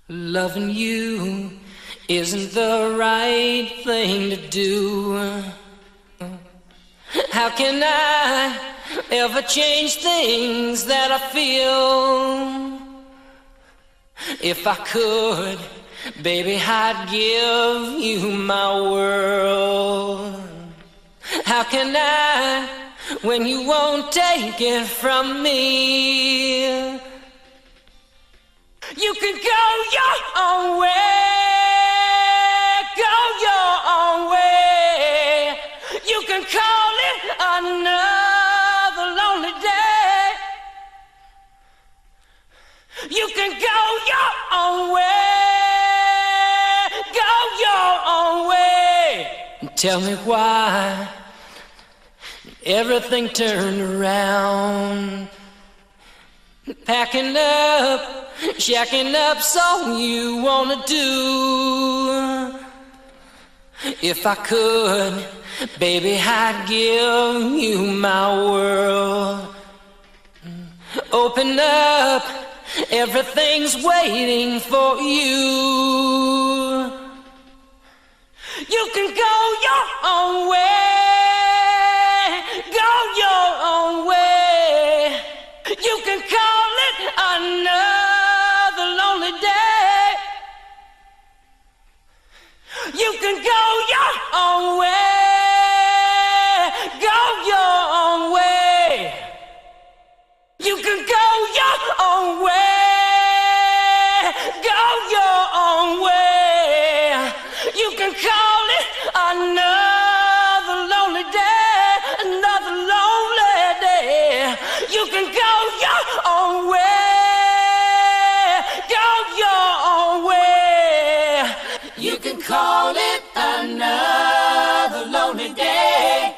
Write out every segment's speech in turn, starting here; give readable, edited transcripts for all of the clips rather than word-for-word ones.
Loving you isn't the right thing to do. How can I ever change things that I feel? If I could, baby, I'd give you my world. How can I when you won't take it from me? You can go your own way, go your own way. You can call it another lonely day. You can go your own way, go your own way. Tell me why everything turned around. Packing up, shacking up, so you wanna do. If I could, baby, I'd give you my world. Open up, everything's waiting for you. You can go your own way, go your own way. You can call it another lonely day. You can go your own way, go your own way. You can go your own way, go your own way. You can call it another lonely day, another lonely day. You can go your own way, go your own way. You can call it another lonely day.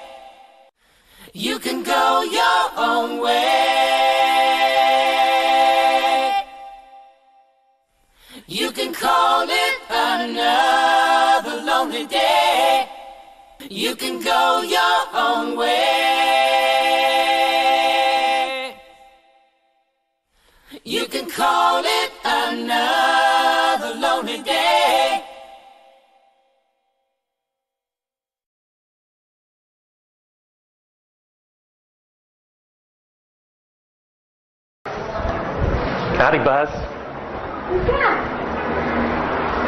You can go your own way. You can call it another lonely day. You can go your own way. You can call it another lonely day. Howdy, Buzz.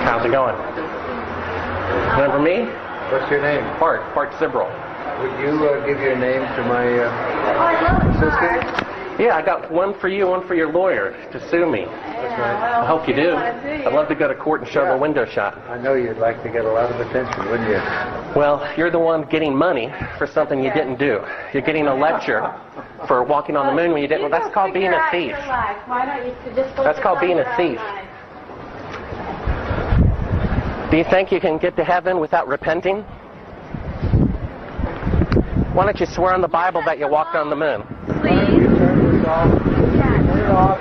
How's it going? Remember me? What's your name? Bart Zibrel. Would you give your name to my assistant? Yeah, I got one for you, one for your lawyer to sue me. That's right. I hope you do. I'd love to go to court and show the window shot. I know you'd like to get a lot of attention, wouldn't you? Well, you're the one getting money for something you didn't do. You're getting a lecture for walking on the moon when you didn't. Well, that's called being a thief. That's called being a thief. Do you think you can get to heaven without repenting? Why don't you swear on the Bible that you walked on the moon? Please. Turn it off.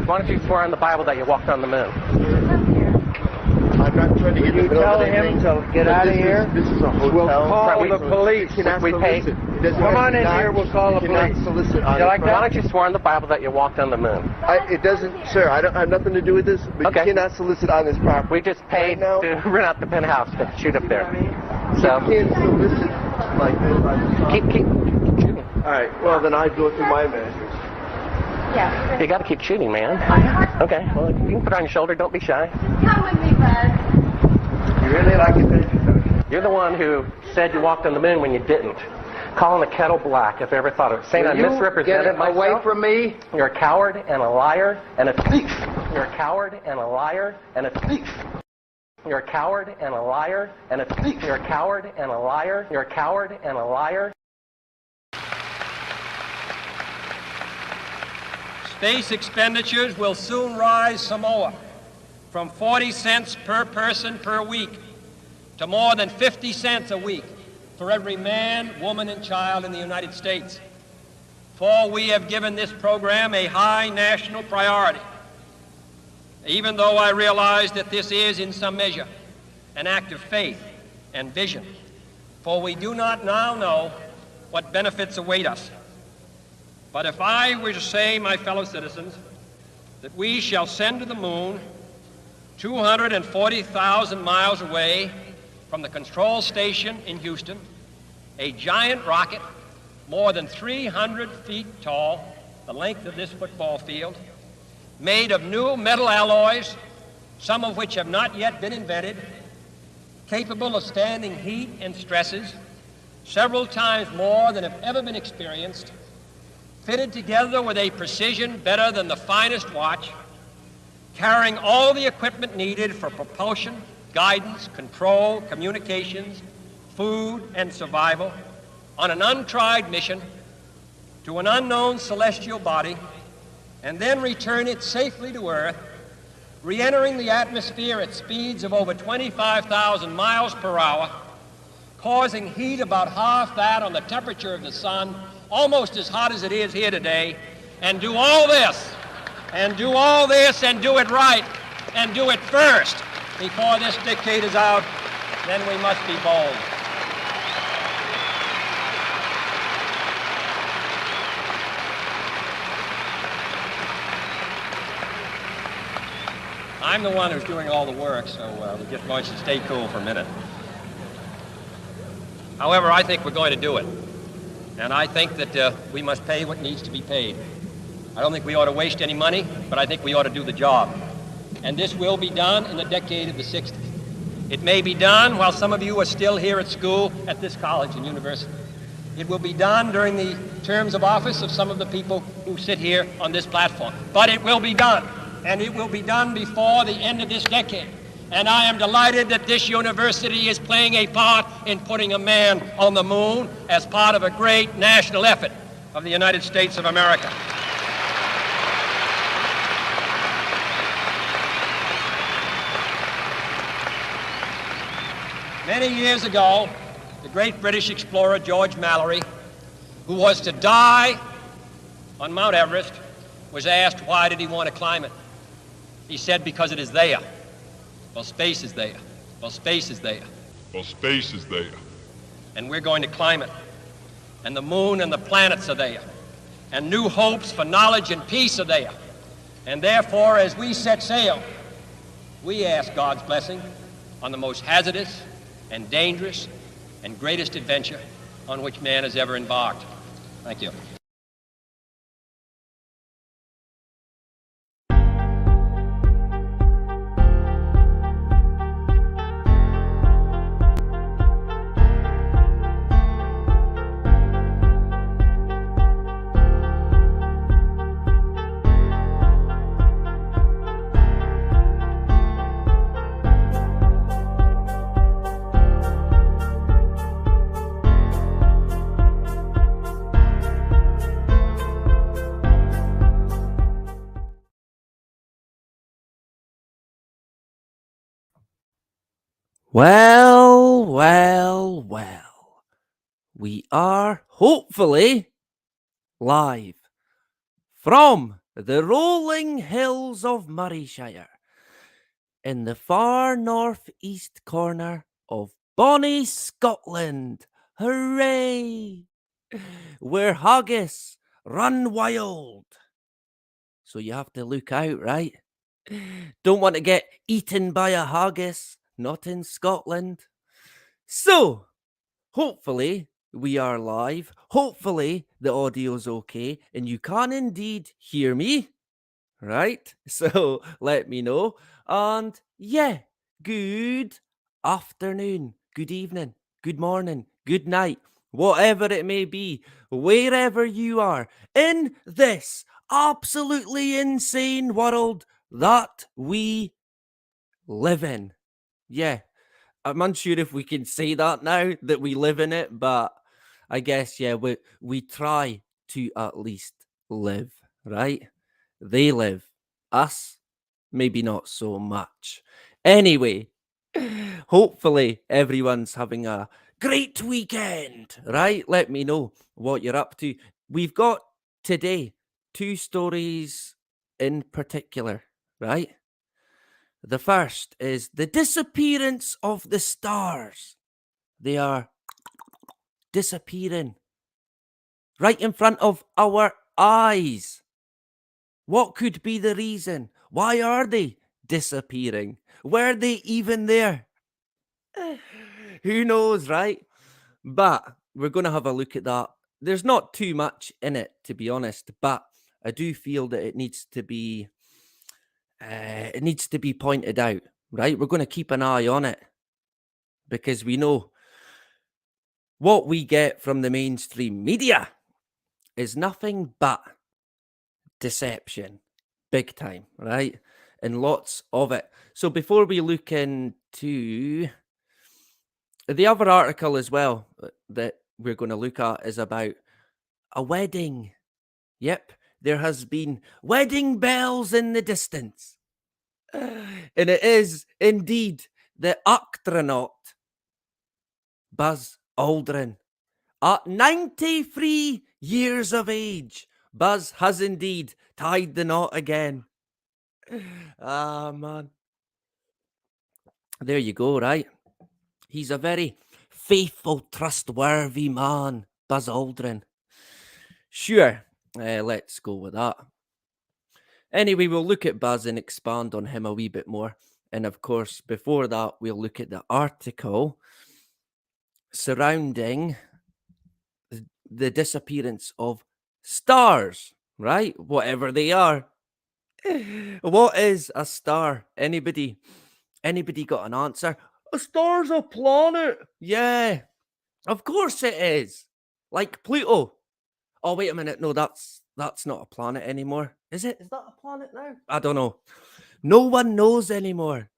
Why don't you swear on the Bible that you walked on the moon? I'm not trying to get You tell him to get out of here. This is a hotel. We'll call the police. We pay. Come on in here. We'll call the police. Solicit You like Why don't you swear on the Bible that you walked on the moon? It doesn't, sir. I don't have nothing to do with this. But Okay. you cannot solicit on this property. We just paid Right now? to rent out the penthouse to shoot up there. So You can't solicit like this. keep shooting. All right. Well, then I go through my measures. You got to keep shooting, man. Okay. Well, you can put it on your shoulder. Don't be shy. Come with me, Buzz. You really like attention, don't you? You're the one who said you walked on the moon when you didn't. Calling the kettle black, if I ever thought of it. Saying I misrepresented myself. Away from me. You're a coward and a liar and a thief. You're a coward and a liar and a thief. You're a coward and a liar and a thief. You're a coward and a liar. You're a coward and a liar. Space expenditures will soon rise some more, from 40 cents per person per week to more than 50 cents a week for every man, woman, and child in the United States. For we have given this program a high national priority, even though I realize that this is, in some measure, an act of faith and vision, for we do not now know what benefits await us. But if I were to say, my fellow citizens, that we shall send to the moon 240,000 miles away from the control station in Houston, a giant rocket more than 300 feet tall, the length of this football field, made of new metal alloys, some of which have not yet been invented, capable of standing heat and stresses several times more than have ever been experienced, fitted together with a precision better than the finest watch, carrying all the equipment needed for propulsion, guidance, control, communications, food, and survival on an untried mission to an unknown celestial body, and then return it safely to Earth, re-entering the atmosphere at speeds of over 25,000 miles per hour, causing heat about half that on the temperature of the sun, almost as hot as it is here today, and do all this, and do it right, and do it first before this decade is out, then we must be bold. I'm the one who's doing all the work, so we just want you to stay cool for a minute. However, I think we're going to do it. And I think that we must pay what needs to be paid. I don't think we ought to waste any money, but I think we ought to do the job. And this will be done in the decade of the 60s. It may be done while some of you are still here at school at this college and university. It will be done during the terms of office of some of the people who sit here on this platform. But it will be done. And it will be done before the end of this decade. And I am delighted that this university is playing a part in putting a man on the moon as part of a great national effort of the United States of America. Many years ago, the great British explorer George Mallory, who was to die on Mount Everest, was asked why did he want to climb it. He said, because it is there. Well, space is there. Well, space is there. Well, space is there. And we're going to climb it. And the moon and the planets are there. And new hopes for knowledge and peace are there. And therefore, as we set sail, we ask God's blessing on the most hazardous and dangerous and greatest adventure on which man has ever embarked. Thank you. Well, well, well. We are hopefully live from the rolling hills of Murrayshire in the far northeast corner of bonny Scotland. Hooray! Where haggis run wild. So you have to look out, right? Don't want to get eaten by a haggis. Not in Scotland. So, hopefully, we are live. Hopefully, the audio's okay and you can indeed hear me. Right? So, let me know. And yeah, good afternoon, good evening, good morning, good night, whatever it may be, wherever you are in this absolutely insane world that we live in. Yeah, I'm unsure if we can say that now that we live in it, but I guess, yeah, we try to at least live, right? They live. Us, maybe not so much. Anyway, hopefully everyone's having a great weekend, right? Let me know what you're up to. We've got today 2 stories in particular, right? The first is the disappearance of the stars. They are disappearing right in front of our eyes. What could be the reason? Why are they disappearing. Were they even there? Who knows, right? But we're going to have a look at that. There's not too much in it, to be honest, but I do feel that it needs to be pointed out, right? We're going to keep an eye on it because we know what we get from the mainstream media is nothing but deception, big time, right? And lots of it. So before we look into the other article as well that we're going to look at is about a wedding. Yep, there has been wedding bells in the distance. And it is indeed the astronaut Buzz Aldrin. At 93 years of age, Buzz has indeed tied the knot again. Ah, man. There you go, right? He's a very faithful, trustworthy man, Buzz Aldrin. Sure, let's go with that. Anyway, we'll look at Buzz and expand on him a wee bit more. And of course, before that, we'll look at the article surrounding the disappearance of stars, right? Whatever they are. What is a star? Anybody got an answer? A star's a planet. Yeah, of course it is. Like Pluto. Oh, wait a minute. No, that's not a planet anymore. Is it? Is that a planet now? I don't know. No one knows anymore.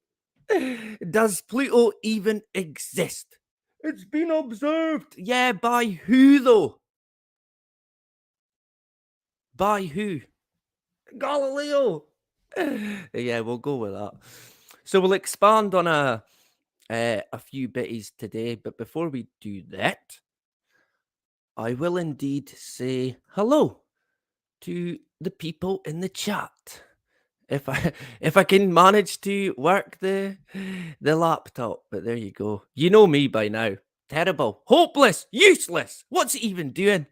Does Pluto even exist? It's been observed. Yeah, by who though? By who? Galileo. Yeah, we'll go with that. So we'll expand on a few bitties today, but before we do that, I will indeed say hello to the people in the chat. If I can manage to work the laptop, but there you go. You know me by now. Terrible, hopeless, useless. What's it even doing?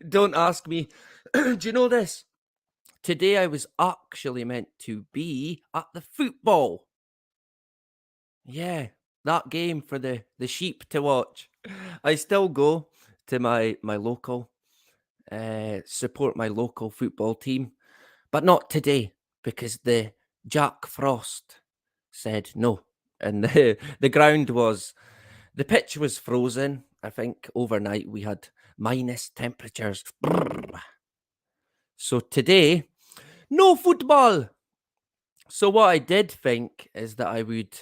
Don't ask me. Do you know this? Today I was actually meant to be at the football. Yeah, that game for the sheep to watch. I still go to my local, support my local football team, but not today because the Jack Frost said no. And the pitch was frozen. I think overnight we had minus temperatures. Brrr. So today, no football. So what I did think is that I would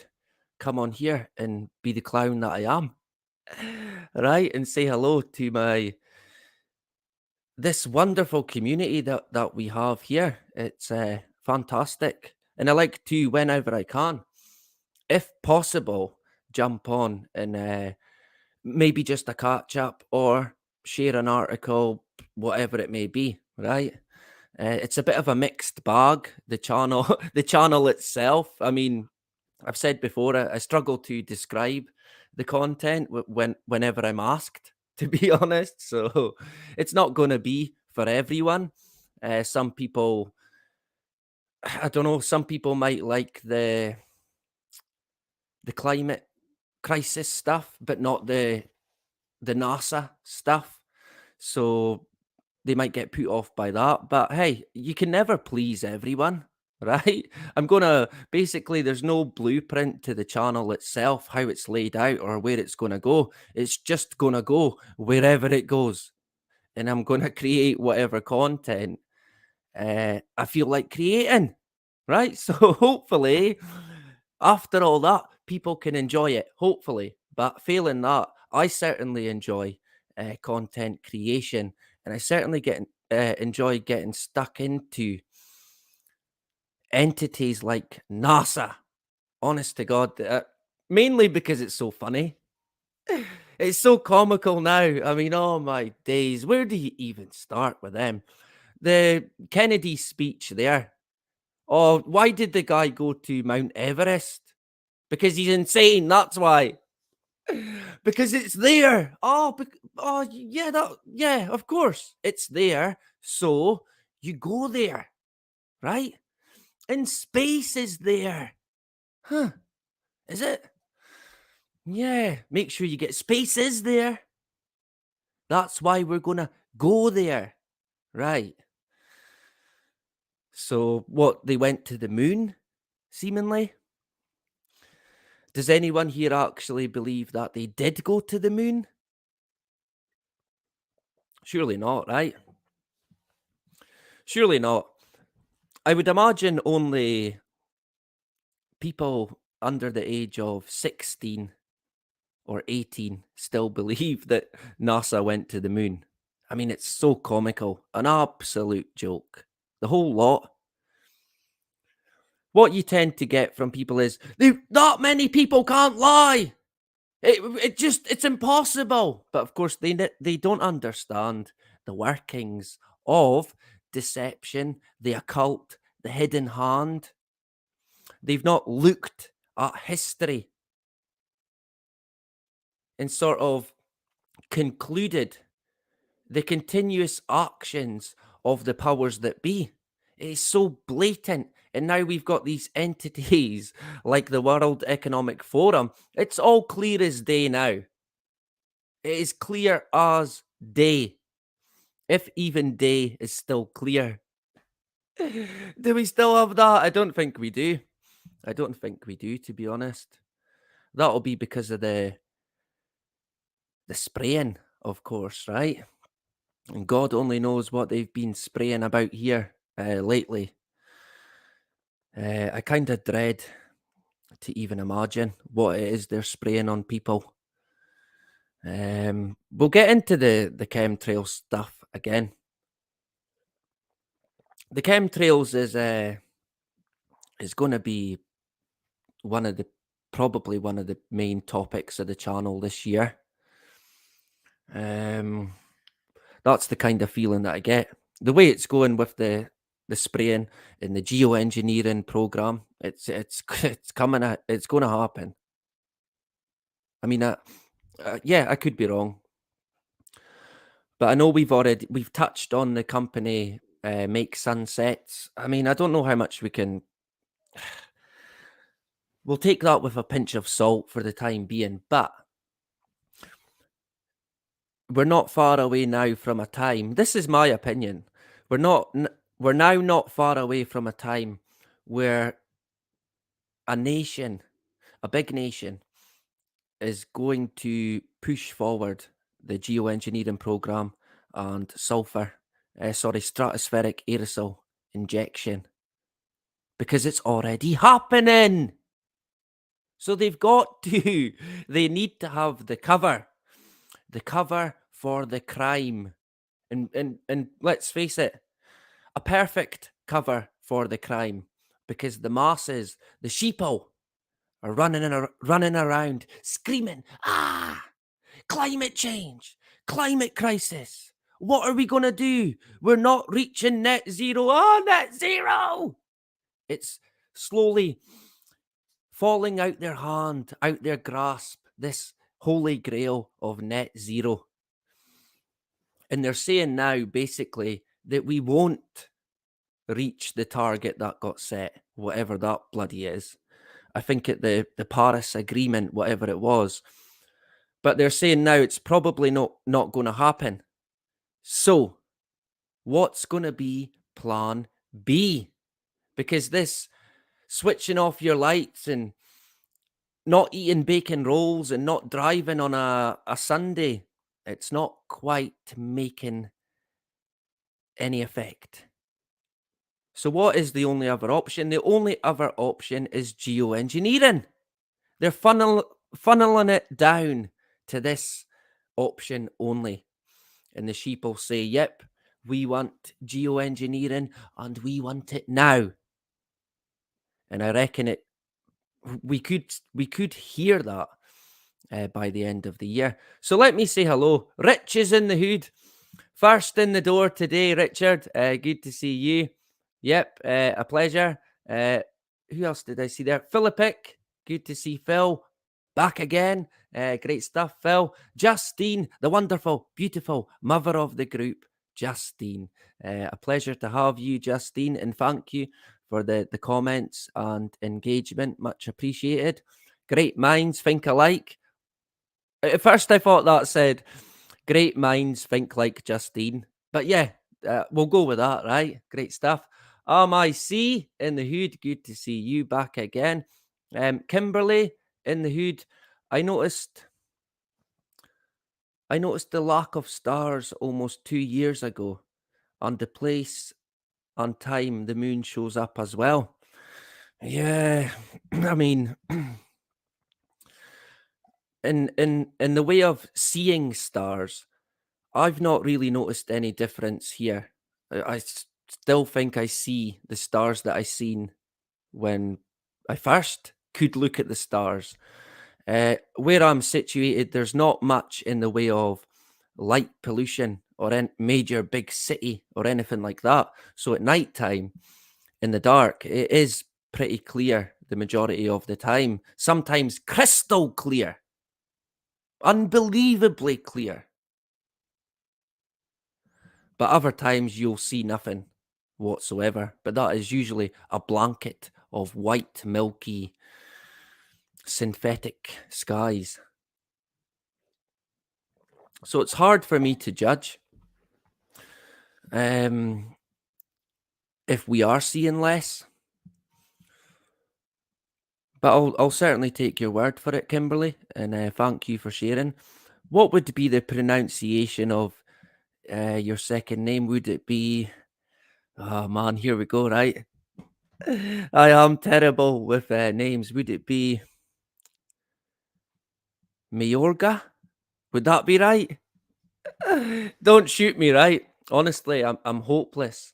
come on here and be the clown that I am, right? And say hello to this wonderful community that we have here. It's fantastic. And I like to, whenever I can, if possible, jump on and maybe just a catch up or share an article, whatever it may be, right? It's a bit of a mixed bag, the channel, the channel itself. I mean, I've said before, I struggle to describe the content whenever I'm asked, to be honest. So it's not going to be for everyone. Some people, I don't know, some people might like the climate crisis stuff, but not the NASA stuff. So they might get put off by that. But hey, you can never please everyone, right? Basically, there's no blueprint to the channel itself, how it's laid out or where it's going to go. It's just going to go wherever it goes. And I'm going to create whatever content I feel like creating, right? So hopefully, after all that, people can enjoy it, hopefully. But failing that, I certainly enjoy content creation, and I certainly enjoy getting stuck into entities like NASA. Honest to God, mainly because it's so funny. It's so comical now. I mean, oh my days, where do you even start with them? The Kennedy speech there. Oh, why did the guy go to Mount Everest? Because he's insane, that's why. Because it's there. Oh, yeah, of course. It's there. So you go there, right? And space is there. Huh. Is it? Yeah. Make sure you get space is there. That's why we're going to go there. Right. So what? They went to the moon, seemingly? Does anyone here actually believe that they did go to the moon? Surely not, right? Surely not. I would imagine only people under the age of 16 or 18 still believe that NASA went to the moon. I mean, it's so comical. An absolute joke. The whole lot. What you tend to get from people is, that many people can't lie. It's impossible. But of course, they don't understand the workings of deception, the occult, the hidden hand. They've not looked at history and sort of concluded the continuous actions of the powers that be. It is so blatant. And now we've got these entities like the World Economic Forum. It's all clear as day now. It is clear as day. If even day is still clear. Do we still have that? I don't think we do. I don't think we do, to be honest. That'll be because of the spraying, of course, right? And God only knows what they've been spraying about here lately. I kind of dread to even imagine what it is they're spraying on people. We'll get into the chemtrail stuff again. The chemtrails is going to be probably one of the main topics of the channel this year. That's the kind of feeling that I get. The way it's going with the spraying in the geoengineering program, it's coming. It's going to happen. I mean, yeah, I could be wrong, but I know we've touched on the company Make Sunsets. I mean, I don't know how much we can. We'll take that with a pinch of salt for the time being, but we're not far away now from a time. This is my opinion. We're now not far away from a time where a nation, a big nation, is going to push forward the geoengineering program and stratospheric aerosol injection, because it's already happening. So they need to have the cover for the crime. And let's face it, a perfect cover for the crime, because the masses, the sheeple, are running around screaming, climate change, climate crisis. What are we going to do? We're not reaching net zero. Net zero! It's slowly falling out their hand, out their grasp, this holy grail of net zero. And they're saying now, basically, that we won't reach the target that got set, whatever that bloody is. I think at the Paris Agreement, whatever it was. But they're saying now it's probably not going to happen. So, what's going to be plan B? Because this switching off your lights and not eating bacon rolls and not driving on a Sunday, it's not quite making any effect. So what is the only other option? The only other option is geoengineering. They're funneling it down to this option only. And the sheeple say, yep, we want geoengineering and we want it now. And I reckon we could hear that by the end of the year. So let me say hello. Rich is in the hood. First in the door today, Richard. Good to see you. Yep, a pleasure. Who else did I see there? Philippic. Good to see Phil. Back again. Great stuff, Phil. Justine, the wonderful, beautiful mother of the group, Justine. A pleasure to have you, Justine, and thank you for the comments and engagement. Much appreciated. Great minds think alike. At first, I thought that said, great minds think like Justine. But yeah, we'll go with that, right? Great stuff. I see in the hood. Good to see you back again. Kimberly in the hood. I noticed the lack of stars almost 2 years ago. On the place, on time, the moon shows up as well. Yeah, I mean, in the way of seeing stars, I've not really noticed any difference here. I still think I see the stars that I seen when I first could look at the stars. Where I'm situated, there's not much in the way of light pollution or major big city or anything like that. So at night time, in the dark, it is pretty clear the majority of the time. Sometimes crystal clear, unbelievably clear. But other times you'll see nothing whatsoever. But that is usually a blanket of white, milky, synthetic skies. So it's hard for me to judge if we are seeing less. But I'll certainly take your word for it, Kimberly, and thank you for sharing. What would be the pronunciation of your second name? Would it be... Oh man, here we go, right? I am terrible with names. Would it be Mayorga? Would that be right? Don't shoot me, right? Honestly, I'm hopeless.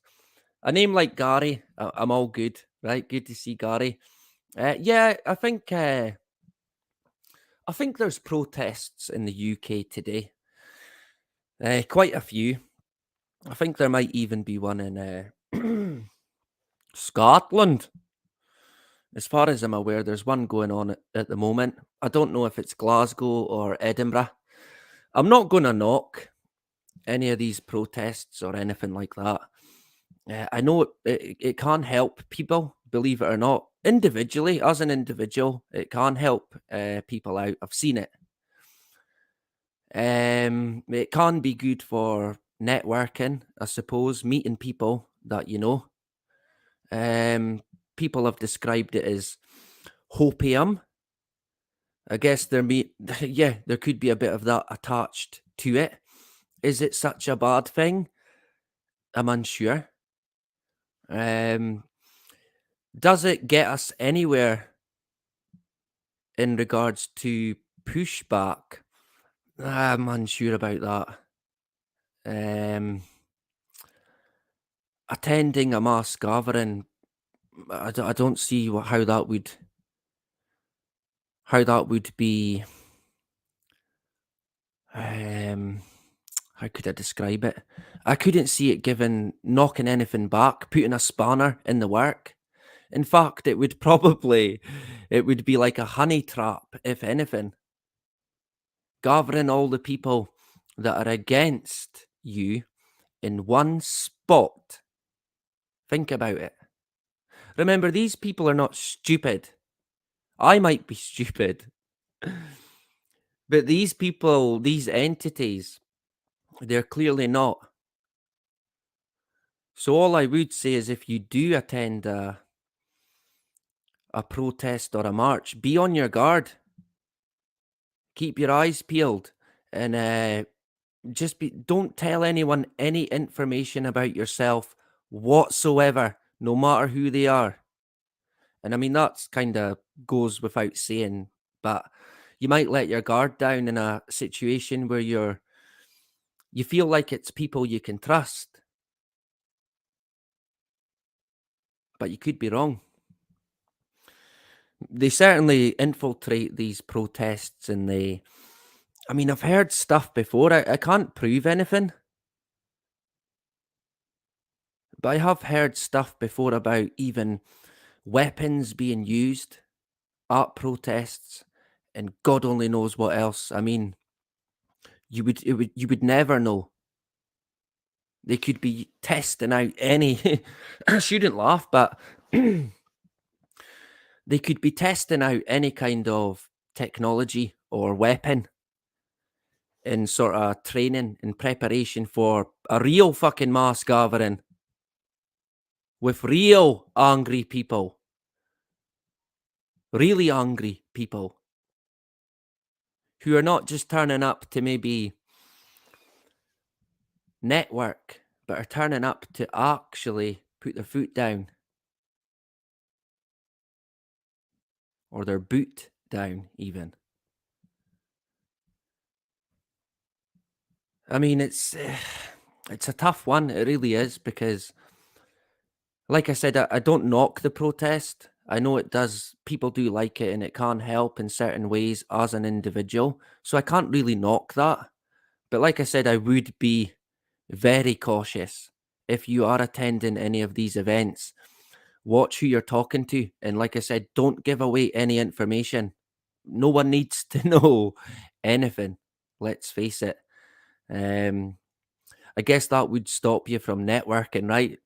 A name like Gary, I'm all good, right? Good to see Gary. Yeah, I think there's protests in the UK today. Quite a few. I think there might even be one in Scotland. As far as I'm aware, there's one going on at the moment. I don't know if it's Glasgow or Edinburgh. I'm not going to knock any of these protests or anything like that. I know it can help people, believe it or not. Individually, as an individual, it can help people out. I've seen it. It can be good for networking, I suppose, meeting people that you know. People have described it as hopium. I guess there could be a bit of that attached to it. Is it such a bad thing? I'm unsure. Does it get us anywhere in regards to pushback? I'm unsure about that. Attending a mass gathering, I don't see how that would be. How could I describe it? I couldn't see it knocking anything back, putting a spanner in the work. In fact, it would be like a honey trap, if anything. Gathering all the people that are against you in one spot. Think about it. Remember, these people are not stupid. I might be stupid. But these people, these entities, they're clearly not. So all I would say is if you do attend a protest or a march, be on your guard. Keep your eyes peeled and don't tell anyone any information about yourself whatsoever, no matter who they are. And I mean, that's kind of goes without saying, but you might let your guard down in a situation where you feel like it's people you can trust. But you could be wrong. They certainly infiltrate these protests and I've heard stuff before. I can't prove anything. But I have heard stuff before about even weapons being used at protests and God only knows what else. I mean, you would never know. They could be testing out any I shouldn't laugh, but they could be testing out any kind of technology or weapon in sort of training in preparation for a real fucking mass gathering with real angry people. Really angry people who are not just turning up to maybe network, but are turning up to actually put their foot down or their boot down even. I mean, it's a tough one. It really is, because like I said, I don't knock the protest. I know it does. People do like it and it can help in certain ways as an individual. So I can't really knock that. But like I said, I would be very cautious if you are attending any of these events. Watch who you're talking to. And like I said, don't give away any information. No one needs to know anything. Let's face it. I guess that would stop you from networking, right?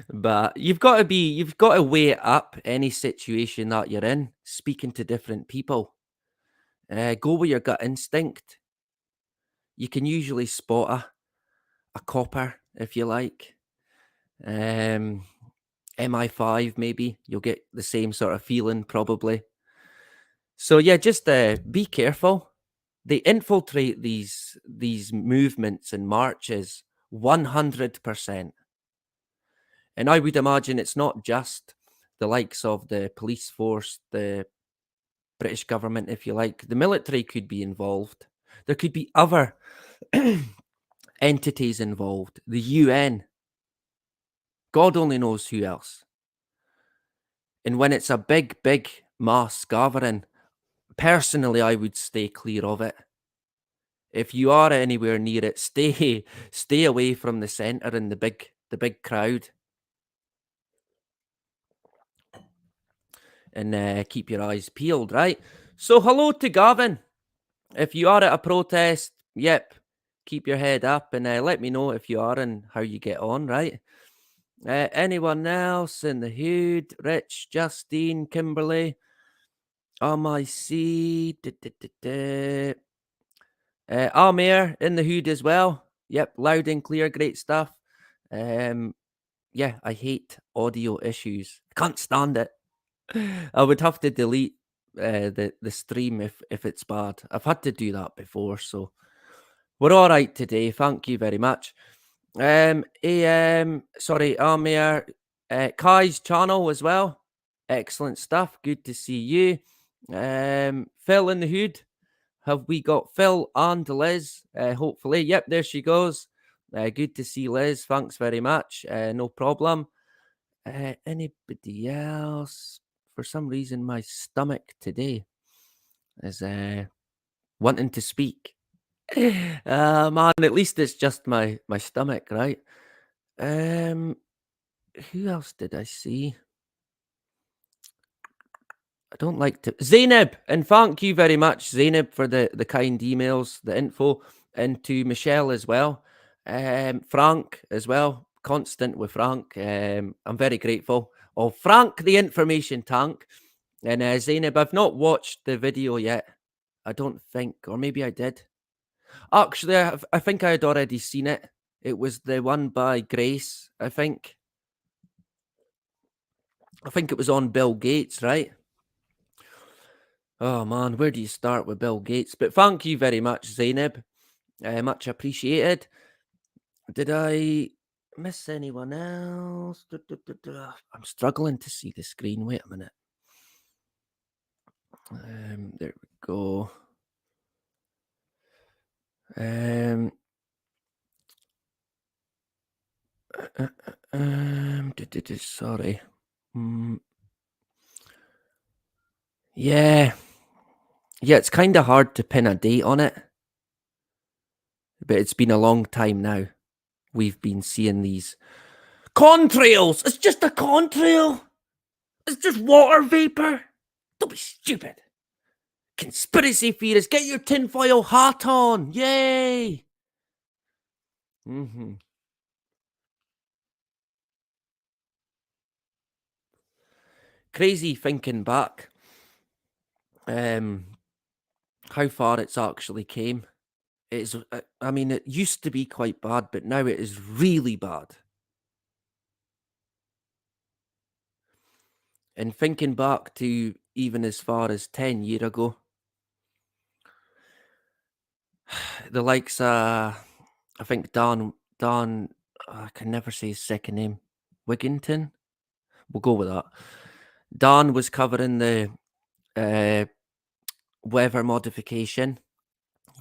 But you've got to weigh it up, any situation that you're in, speaking to different people. Go with your gut instinct. You can usually spot a copper, if you like. MI5 maybe. You'll get the same sort of feeling probably. So yeah, just be careful. They infiltrate these movements and marches 100%. And I would imagine it's not just the likes of the police force, the British government, if you like. The military could be involved. There could be other entities involved. The UN. God only knows who else. And when it's a big, big mass gathering, personally, I would stay clear of it. If you are anywhere near it, stay away from the centre and the big crowd. And keep your eyes peeled, right? So hello to Gavin. If you are at a protest, yep, keep your head up and let me know if you are and how you get on, right? Anyone else in the hood? Rich, Justine, Kimberly, MIC, Amir in the hood as well. Yep, loud and clear, great stuff. Yeah, I hate audio issues. Can't stand it. I would have to delete the stream if it's bad. I've had to do that before, so we're all right today. Thank you very much. Sorry, Amir, Kai's channel as well. Excellent stuff. Good to see you. Phil in the hood. Have we got Phil and Liz? Hopefully. Yep, there she goes. Good to see Liz. Thanks very much. No problem. Anybody else? For some reason, my stomach today is wanting to speak. Man, at least it's just my stomach, right? Who else did I see? I don't like to... Zainab! And thank you very much, Zainab, for the kind emails, the info, and to Michelle as well. Frank as well, constant with Frank. I'm very grateful. Oh, Frank, the information tank. And Zainab, I've not watched the video yet. I don't think, or maybe I did. Actually, I think I had already seen it. It was the one by Grace, I think. I think it was on Bill Gates, right? Oh man, where do you start with Bill Gates? But thank you very much, Zainab. Much appreciated. Did I miss anyone else? I'm struggling to see the screen. Wait a minute. There we go. Sorry. Yeah, it's kind of hard to pin a date on it, but it's been a long time now. We've been seeing these contrails. It's just a contrail. It's just water vapor. Don't be stupid. Conspiracy theorists, get your tinfoil hat on. Yay. crazy thinking back. How far it's actually came. It's, I mean, it used to be quite bad, but now it is really bad. And thinking back to even as far as 10 years ago, the likes, I think Dan, I can never say his second name, Wigginton. We'll go with that. Dan was covering the weather modification.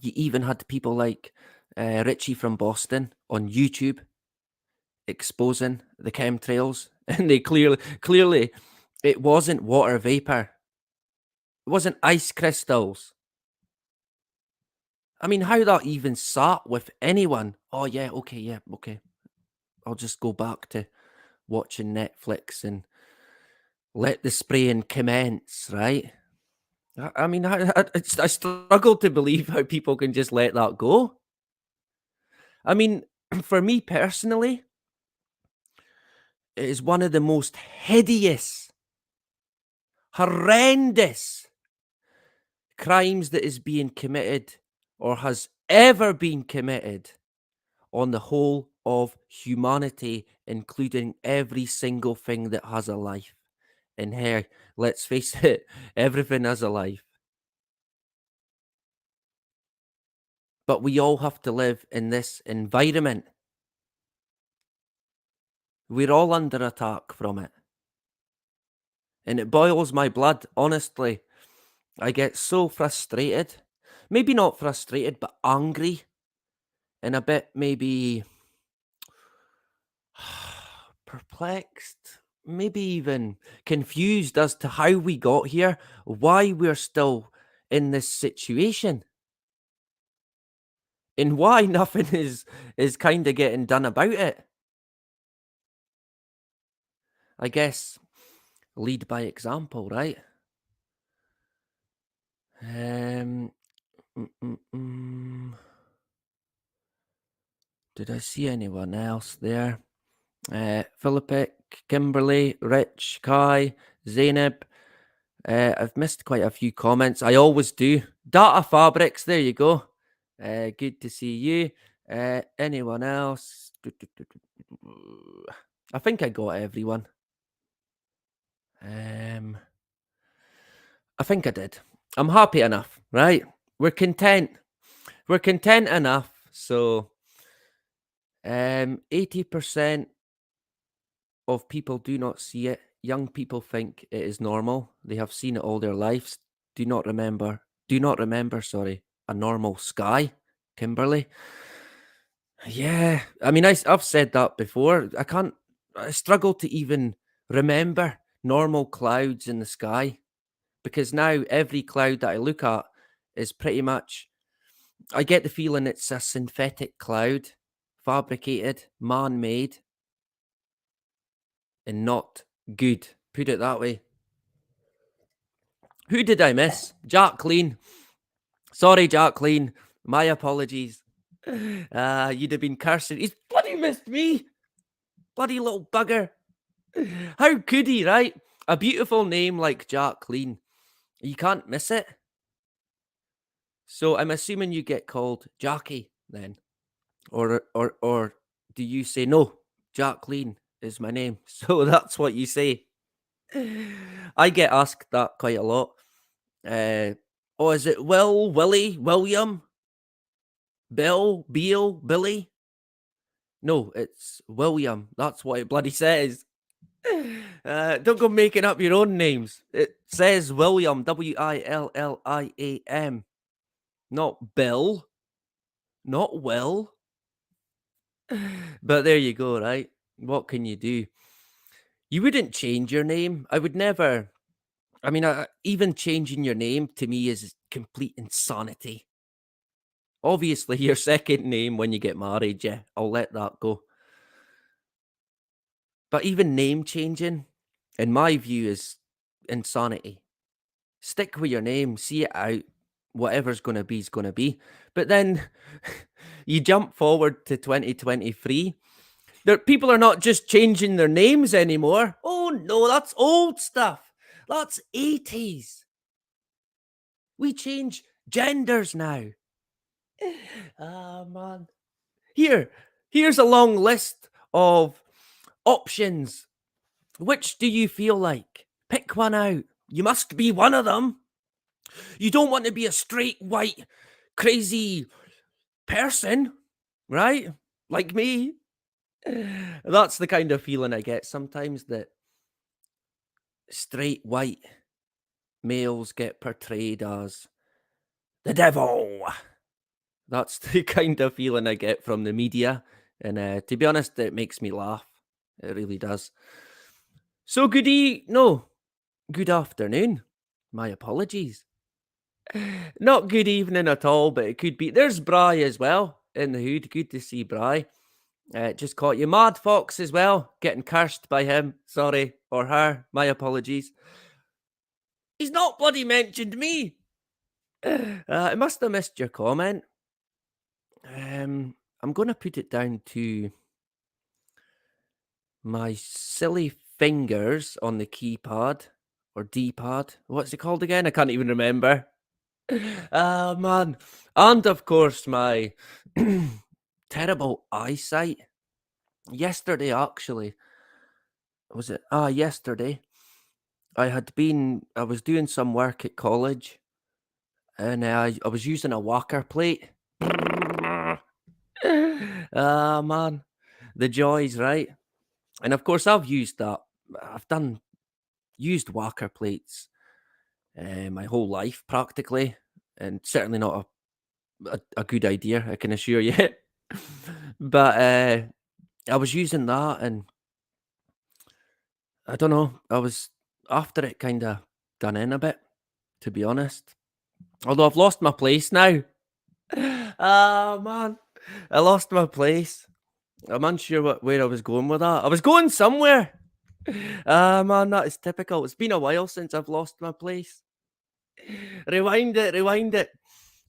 You even had people like Richie from Boston on YouTube exposing the chemtrails, and they clearly it wasn't water vapor. It wasn't ice crystals. I mean, how that even sat with anyone? Oh yeah, okay. I'll just go back to watching Netflix and let the spraying commence, right? I mean, I struggle to believe how people can just let that go. I mean, for me personally, it is one of the most hideous, horrendous crimes that is being committed or has ever been committed on the whole of humanity, including every single thing that has a life. And here, let's face it, everything has a life. But we all have to live in this environment. We're all under attack from it. And it boils my blood, honestly. I get so frustrated. Maybe not frustrated, but angry. And a bit maybe perplexed. Maybe even confused as to how we got here, why we're still in this situation. And why nothing is kind of getting done about it. I guess lead by example, right? Did I see anyone else there? Philippic, Kimberly, Rich, Kai, Zainab. I've missed quite a few comments. I always do. Data Fabrics, there you go. Good to see you. Anyone else? I think I got everyone. I think I did. I'm happy enough, right? We're content. We're content enough. So 80% of people do not see it. Young people think it is normal. They have seen it all their lives. Do not remember, a normal sky, Kimberly. Yeah, I mean, I've said that before. I struggle to even remember normal clouds in the sky, because now every cloud that I look at is pretty much, I get the feeling it's a synthetic cloud, fabricated, man-made, and not good. Put it that way. Who did I miss? Jacqueline. Sorry, Jacqueline. My apologies. You'd have been cursing. He's bloody missed me. Bloody little bugger. How could he, right? A beautiful name like Jacqueline. You can't miss it. So I'm assuming you get called Jackie then. Or do you say, no, Jacqueline is my name? So that's what you say. I get asked that quite a lot. Oh, is it Will, Willie, William, Bill, Beal, Billy? No, it's William. That's what it bloody says. Don't go making up your own names. It says William, William, not Bill, not Will. But there you go, right? What can you do? You wouldn't change your name. I would never. I mean, even changing your name to me is complete insanity. Obviously, your second name when you get married, yeah, I'll let that go. But even name changing, in my view, is insanity. Stick with your name, see it out. Whatever's going to be is going to be. But then you jump forward to 2023. People are not just changing their names anymore. Oh no, that's old stuff. That's 80s. We change genders now. Ah, man. Here's a long list of options. Which do you feel like? Pick one out. You must be one of them. You don't want to be a straight, white, crazy person, right? Like me. That's the kind of feeling I get sometimes, that straight white males get portrayed as the devil. That's the kind of feeling I get from the media. And to be honest, it makes me laugh. It really does. So good afternoon. My apologies. Not good evening at all, but it could be. There's Bry as well in the hood. Good to see Bry. Just caught you. Mad Fox as well, getting cursed by him. Sorry, or her. My apologies. He's not bloody mentioned me. I must have missed your comment. I'm going to put it down to my silly fingers on the keypad or D-pad. What's it called again? I can't even remember. Ah, man. And of course, my terrible eyesight. Yesterday, actually, was it? Yesterday, I was doing some work at college, and I was using a walker plate. Ah, man. The joys, right? And of course, I've used that. I've used walker plates my whole life, practically, and certainly not a good idea, I can assure you. But I was using that, and I don't know, I was after it kind of done in a bit, to be honest. Although I've lost my place now. Ah, man, I lost my place. I'm unsure where I was going with that. I was going somewhere. Ah, man, that is typical. It's been a while since I've lost my place. Rewind it.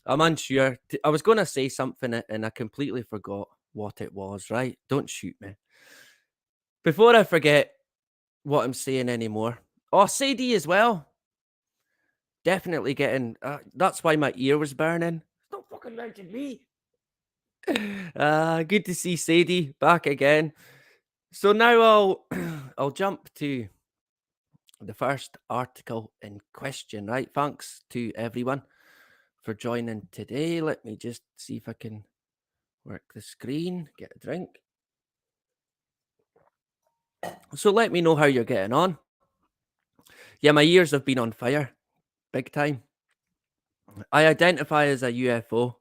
I'm unsure. I was going to say something and I completely forgot what it was, right? Don't shoot me. Before I forget what I'm saying anymore. Oh, Sadie as well. Definitely getting. That's why my ear was burning. Don't fucking mention me. Good to see Sadie back again. So now I'll jump to the first article in question, right? Thanks to everyone for joining today. Let me just see if I can work the screen, get a drink. So let me know how you're getting on. Yeah, my ears have been on fire. Big time. I identify as a UFO.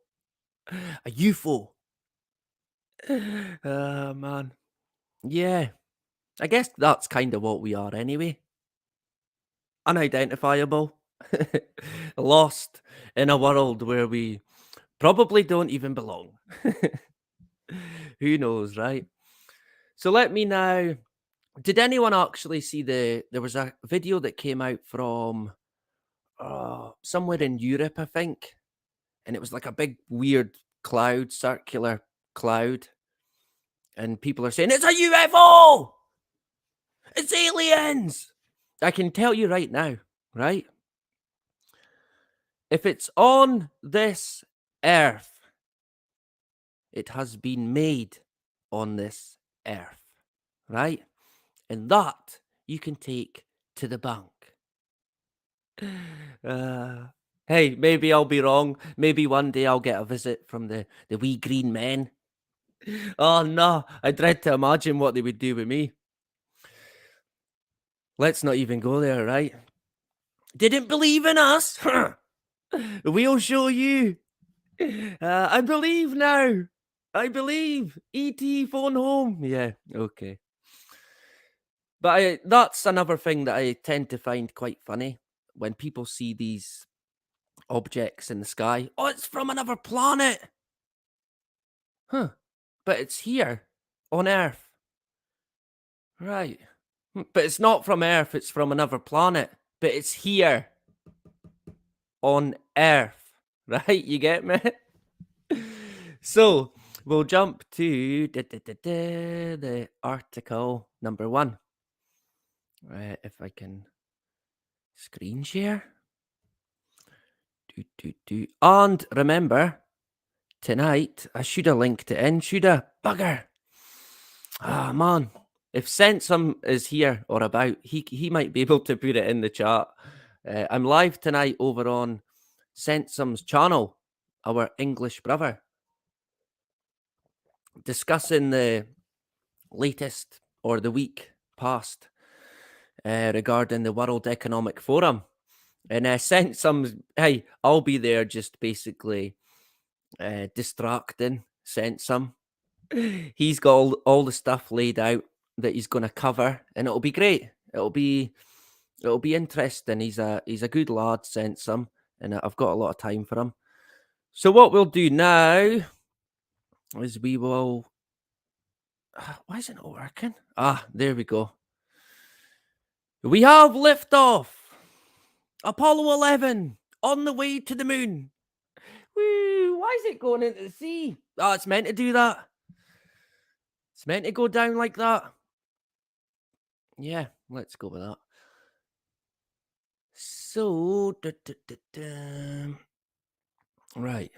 A UFO. Man. Yeah. I guess that's kind of what we are anyway. Unidentifiable. Lost in a world where we probably don't even belong. Who knows, right? So let me now. Did anyone actually see there was a video that came out from somewhere in Europe, I think, and it was like a big weird cloud, circular cloud, and people are saying it's a UFO, it's aliens. I can tell you right now, right? If it's on this earth, it has been made on this earth, right? And that you can take to the bank. Hey, maybe I'll be wrong. Maybe one day I'll get a visit from the wee green men. Oh no, I dread to imagine what they would do with me. Let's not even go there, right? Didn't believe in us? We'll show you. I believe now. I believe. E.T. phone home. Yeah, okay. But that's another thing that I tend to find quite funny when people see these objects in the sky. Oh, it's from another planet. Huh. But it's here on Earth. Right. But it's not from Earth, it's from another planet. But it's here on Earth. Right? You get me? So we'll jump to the article number 1. If I can Screen share. And remember, tonight, I should have linked it in, should have? Bugger. Ah, man. If Sensum is here or about, he might be able to put it in the chat. I'm live tonight over on Sensum's channel, our English brother, discussing the latest or the week past regarding the World Economic Forum. And Sensum's, hey, I'll be there just basically distracting Sensum. He's got all the stuff laid out that he's going to cover, and it'll be great. It'll be interesting. He's a good lad, Sensum, and I've got a lot of time for him. So what we'll do now is we will. Why isn't it working? Ah, there we go. We have liftoff. Apollo 11 on the way to the moon. Woo! Why is it going into the sea? Oh, it's meant to do that. It's meant to go down like that. Yeah, let's go with that. So, right.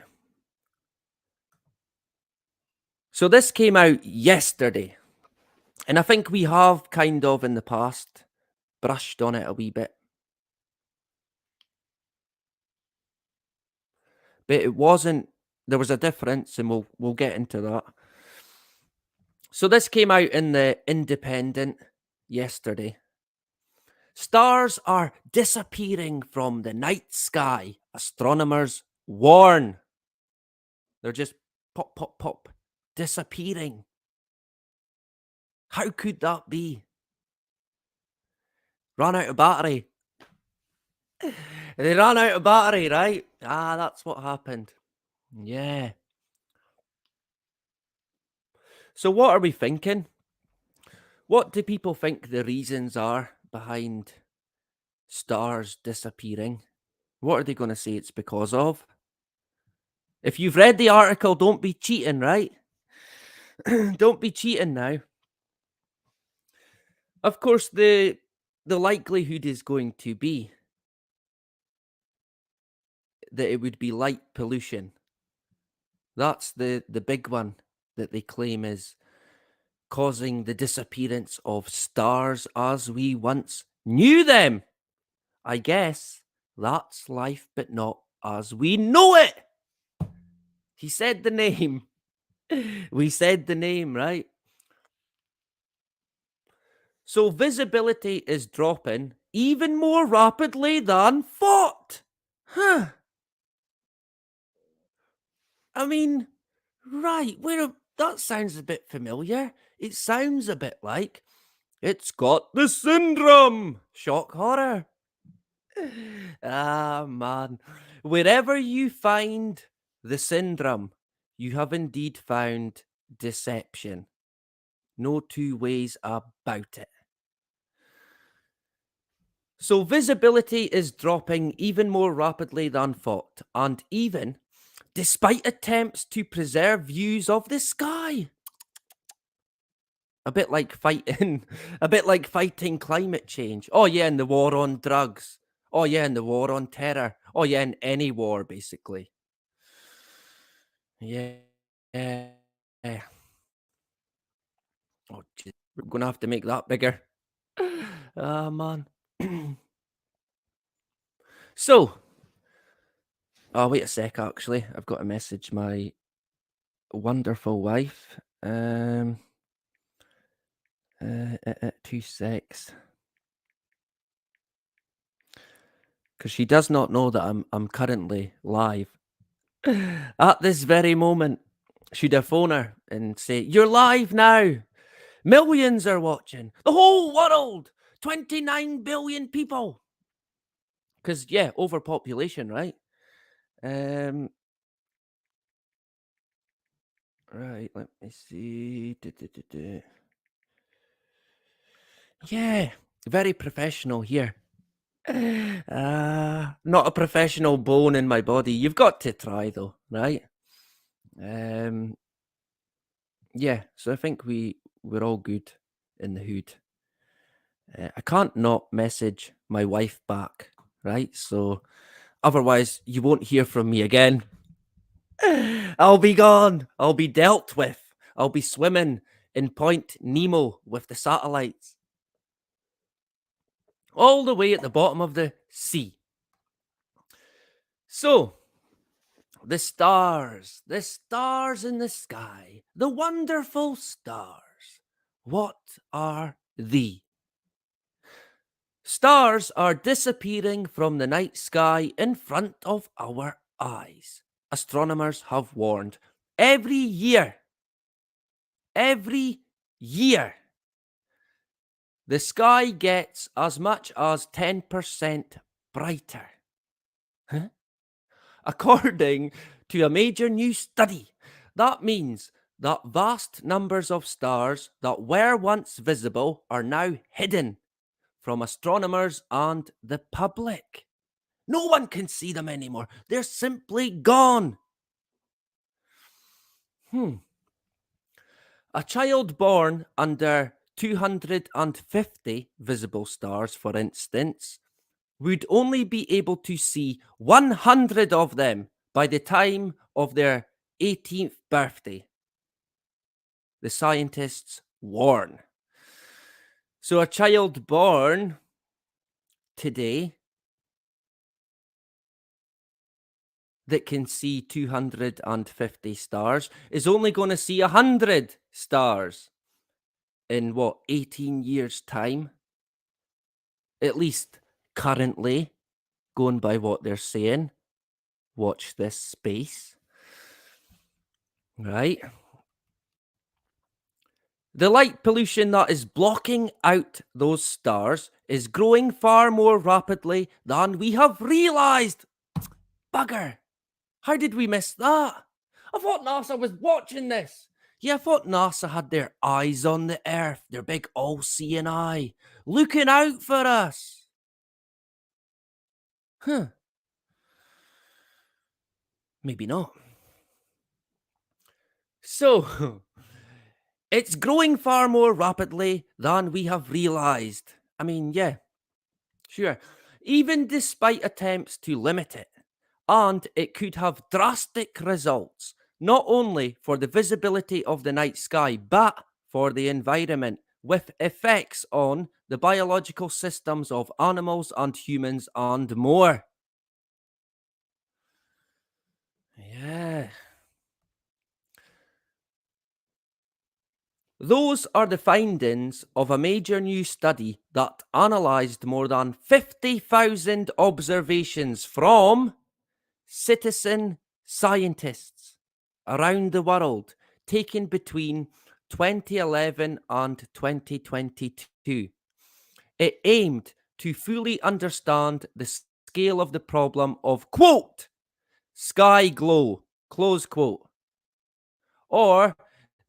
So this came out yesterday. And I think we have kind of in the past brushed on it a wee bit. But it wasn't, there was a difference, and we'll get into that. So this came out in the Independent yesterday. Stars are disappearing from the night sky. Astronomers warn. They're just pop, pop, pop, disappearing. How could that be? Ran out of battery. They ran out of battery, right? Ah, that's what happened. Yeah. So what are we thinking? What do people think the reasons are behind stars disappearing? What are they going to say it's because of? If you've read the article, don't be cheating, right? Don't be cheating now. Of course, the likelihood is going to be that it would be light pollution. That's the big one that they claim is causing the disappearance of stars as we once knew them. I guess that's life, but not as we know it. He said the name. We said the name, right? So visibility is dropping even more rapidly than thought. Huh. I mean, right, that sounds a bit familiar. It sounds a bit like it's got the syndrome. Shock horror. Ah, man. Wherever you find the syndrome, you have indeed found deception. No two ways about it. So visibility is dropping even more rapidly than thought, and even despite attempts to preserve views of the sky. A bit like fighting climate change. Oh yeah, and the war on drugs. Oh yeah, and the war on terror. Oh yeah, and any war basically. Yeah. Oh, geez. We're gonna have to make that bigger. Ah, man. So, oh wait a sec. Actually, I've got to message my wonderful wife. 2 secs. Because she does not know that I'm currently live. At this very moment, should I phone her and say, "You're live now. Millions are watching. The whole world. 29 billion people." Because, yeah, overpopulation, right? Right, let me see. Yeah, very professional here. Not a professional bone in my body. You've got to try, though, right? Yeah, so I think we're all good in the hood. I can't not message my wife back, right? So otherwise, you won't hear from me again. I'll be gone. I'll be dealt with. I'll be swimming in Point Nemo with the satellites. All the way at the bottom of the sea. So, the stars in the sky, the wonderful stars. What are they? Stars are disappearing from the night sky in front of our eyes. Astronomers have warned. Every year, the sky gets as much as 10% brighter. Huh? According to a major new study, that means that vast numbers of stars that were once visible are now hidden from astronomers and the public. No one can see them anymore. They're simply gone. A child born under 250 visible stars, for instance, would only be able to see 100 of them by the time of their 18th birthday. The scientists warn. So a child born today that can see 250 stars is only going to see 100 stars in 18 years' time? At least currently, going by what they're saying. Watch this space. Right? The light pollution that is blocking out those stars is growing far more rapidly than we have realised. Bugger! How did we miss that? I thought NASA was watching this. Yeah, I thought NASA had their eyes on the Earth, their big all-seeing eye, looking out for us. Maybe not. So, it's growing far more rapidly than we have realised. I mean, yeah, sure. Even despite attempts to limit it. And it could have drastic results, not only for the visibility of the night sky, but for the environment, with effects on the biological systems of animals and humans and more. Yeah. Those are the findings of a major new study that analysed more than 50,000 observations from citizen scientists around the world, taken between 2011 and 2022. It aimed to fully understand the scale of the problem of, quote, sky glow, close quote, or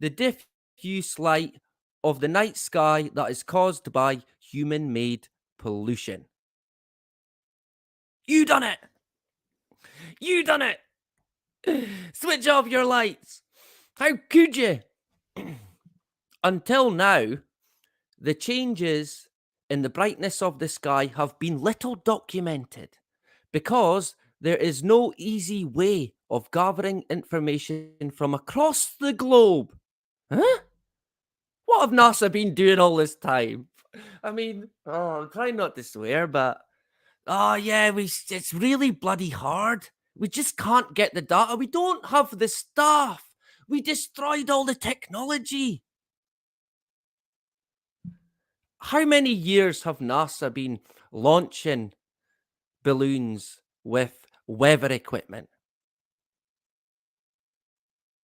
the diffuse light of the night sky that is caused by human-made pollution. You done it! You done it! Switch off your lights! How could you? Until now, the changes in the brightness of the sky have been little documented because there is no easy way of gathering information from across the globe. Huh? What have NASA been doing all this time? I mean, I'm trying not to swear, but yeah, it's really bloody hard. We just can't get the data. We don't have the staff. We destroyed all the technology. How many years have NASA been launching balloons with weather equipment?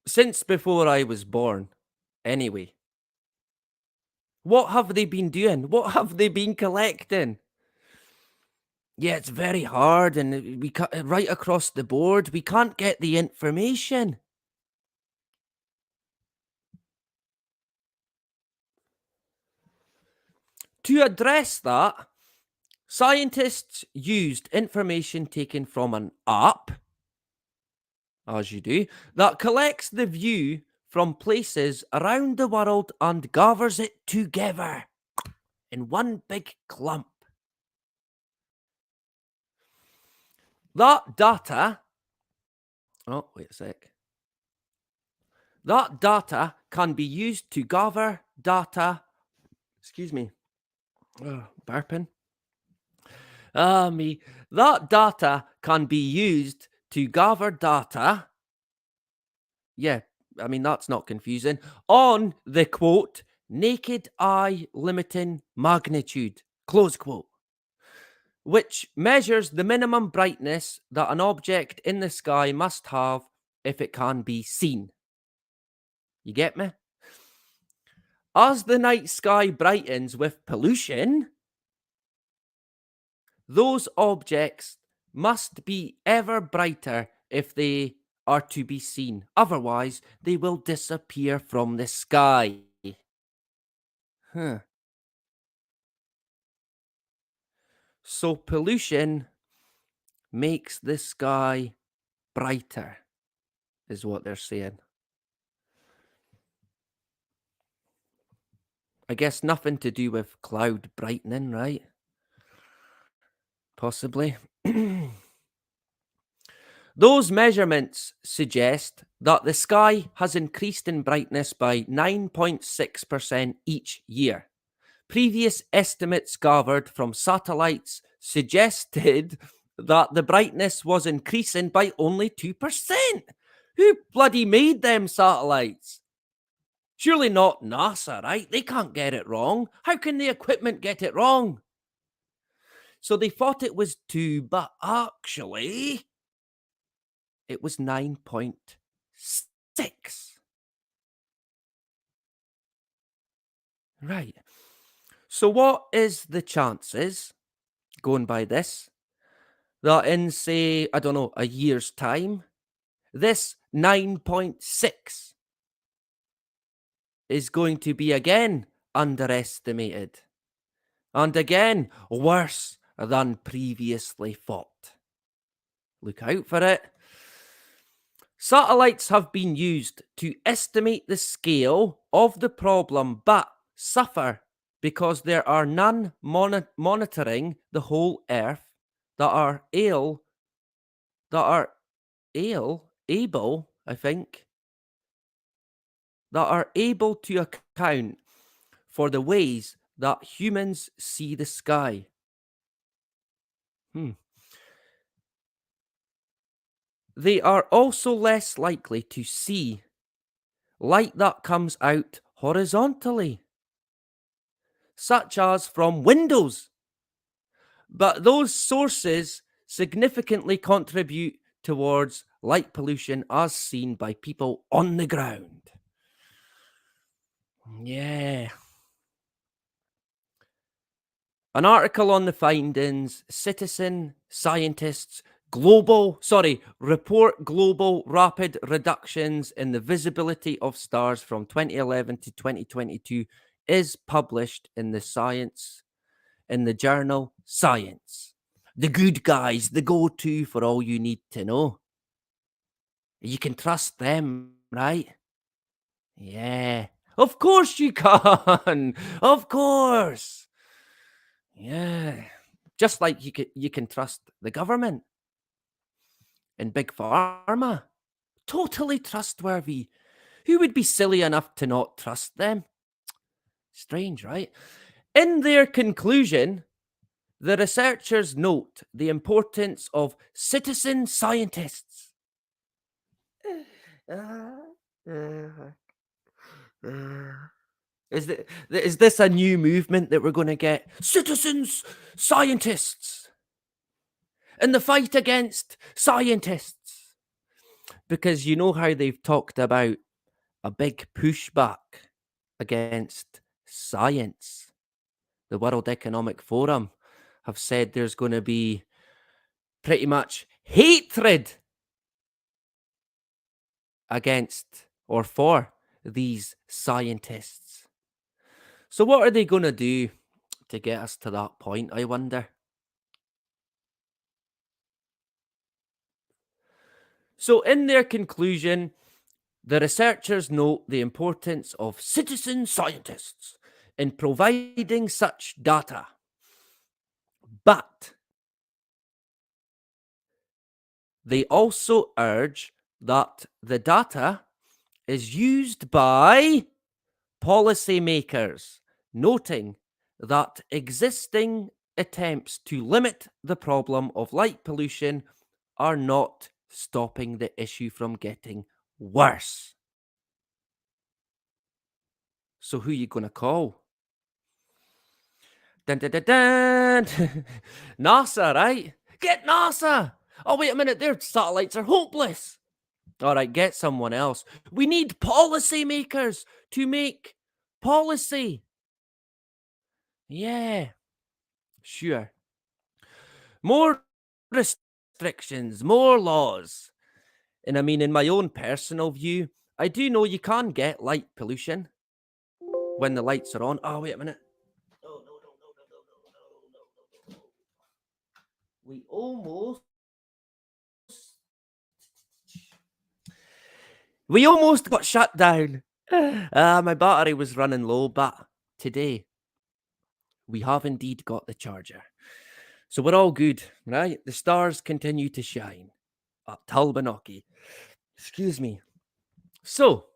Since before I was born, anyway. What have they been doing? What have they been collecting? Yeah, it's very hard, and we right across the board, we can't get the information. To address that, scientists used information taken from an app, as you do, that collects the view from places around the world and gathers it together. in one big clump. That data, oh, wait a sec. That data can be used to gather data, excuse me, burping. That data can be used to gather data. Yeah, I mean, that's not confusing. On the quote, naked eye limiting magnitude, close quote, which measures the minimum brightness that an object in the sky must have if it can be seen. You get me? As the night sky brightens with pollution, those objects must be ever brighter if they are to be seen. Otherwise, they will disappear from the sky. Huh. So pollution makes the sky brighter, is what they're saying. I guess nothing to do with cloud brightening, right? Possibly. Those measurements suggest that the sky has increased in brightness by 9.6% each year. Previous estimates gathered from satellites suggested that the brightness was increasing by only 2%. Who bloody made them satellites? Surely not NASA, right? They can't get it wrong. How can the equipment get it wrong? So they thought it was 2, but actually it was 9.6. Right. So what is the chances, going by this, that in, say, I don't know, a year's time, this 9.6 is going to be again underestimated and again worse than previously thought? Look out for it. Satellites have been used to estimate the scale of the problem, but suffer because there are none monitoring the whole Earth that are able, I think, that are able to account for the ways that humans see the sky. They are also less likely to see light that comes out horizontally, such as from windows. But those sources significantly contribute towards light pollution as seen by people on the ground. Yeah. An article on the findings, Citizen Scientists report global rapid reductions in the visibility of stars from 2011 to 2022 is published in the journal Science. The good guys, the go-to for all you need to know. You can trust them, right? Yeah. Of course you can. Of course. Yeah. Just like you can trust the government and Big Pharma. Totally trustworthy. Who would be silly enough to not trust them? Strange, right? In their conclusion, the researchers note the importance of citizen scientists. Is this a new movement that we're going to get? Citizens scientists in the fight against scientists. Because you know how they've talked about a big pushback against science. The World Economic Forum have said there's going to be pretty much hatred against or for these scientists. So what are they going to do to get us to that point, I wonder? So in their conclusion, the researchers note the importance of citizen scientists in providing such data. But they also urge that the data is used by policymakers, noting that existing attempts to limit the problem of light pollution are not stopping the issue from getting worse. So who are you going to call? Dun, dun, dun, dun. NASA, right? Get NASA! Oh, wait a minute, their satellites are hopeless. All right, get someone else. We need policymakers to make policy. Yeah, sure. More restrictions, more laws. And I mean, in my own personal view, I do know you can get light pollution when the lights are on. Oh, wait a minute. No. We almost got shut down. My battery was running low, but today we have indeed got the charger. So we're all good, right? The stars continue to shine at Talbanocky. Excuse me. So,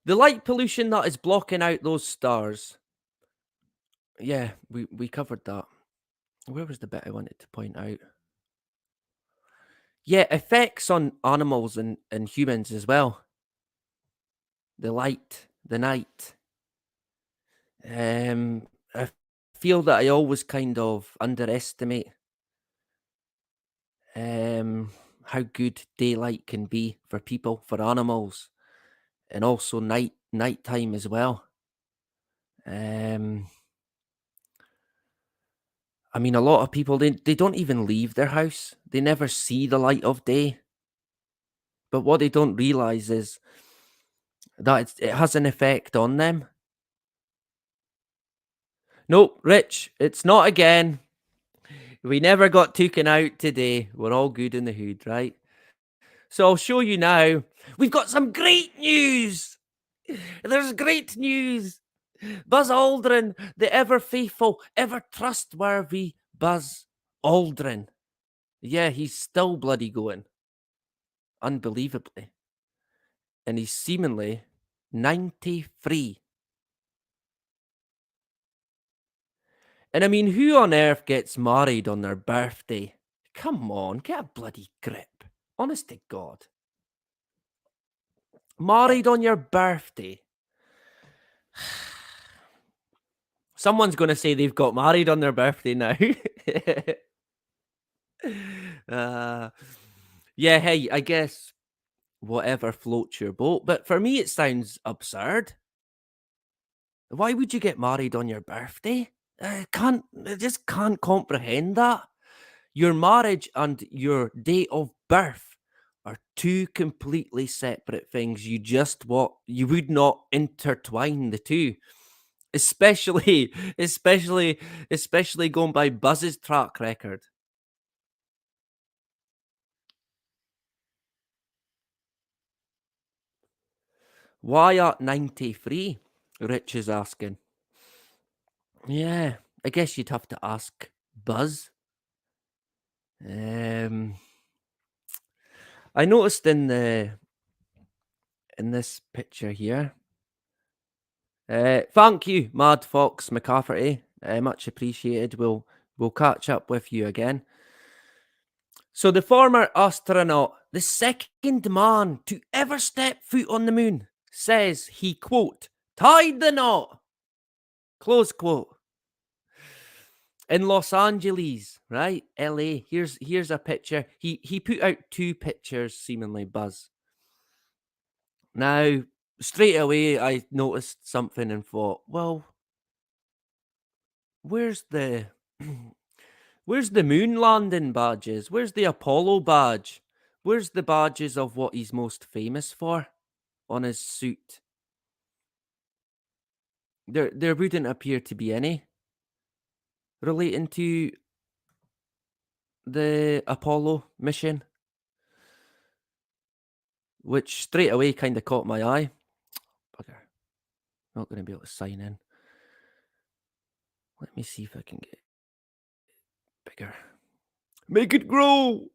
the light pollution that is blocking out those stars. Yeah, we covered that. Where was the bit I wanted to point out? Yeah, effects on animals and humans as well. The light, the night. I feel that I always kind of underestimate how good daylight can be for people, for animals, and also nighttime as well. I mean, a lot of people they don't even leave their house. They never see the light of day. But what they don't realize is that it has an effect on them. Nope, Rich, it's not again. We never got taken out today. We're all good in the hood, right? So I'll show you now. We've got some great news. There's great news. Buzz Aldrin, the ever faithful, ever trustworthy Buzz Aldrin. Yeah, he's still bloody going. Unbelievably. And he's seemingly 93. And I mean, who on earth gets married on their birthday? Come on, get a bloody grip. Honest to God. Married on your birthday. Someone's going to say they've got married on their birthday now. Yeah, hey, I guess whatever floats your boat. But for me, it sounds absurd. Why would you get married on your birthday? I just can't comprehend that. Your marriage and your date of birth are two completely separate things. You would not intertwine the two. Especially going by Buzz's track record. Why at 93? Rich is asking. Yeah, I guess you'd have to ask Buzz. I noticed in this picture here. Thank you, Mad Fox McCafferty. Much appreciated. We'll catch up with you again. So the former astronaut, the second man to ever step foot on the moon, says he, quote, tied the knot, close quote. In Los Angeles, right? LA. Here's a picture. He put out two pictures, seemingly, Buzz. Now, straight away, I noticed something and thought, well, where's the moon landing badges? Where's the Apollo badge? Where's the badges of what he's most famous for on his suit? There wouldn't appear to be any relating to the Apollo mission, which straight away kind of caught my eye. Bugger. Not going to be able to sign in. Let me see if I can get bigger. Make it grow.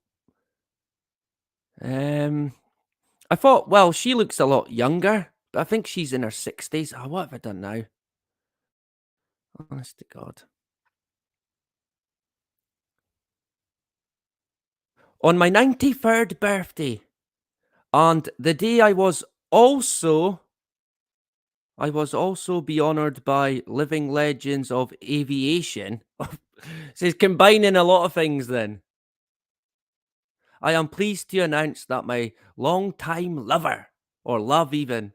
I thought, well, she looks a lot younger, but I think she's in her 60s. Oh, what have I done now? Honest to God. On my 93rd birthday, and the day I was also be honoured by living legends of aviation. So he's combining a lot of things then. I am pleased to announce that my long-time lover, or love even,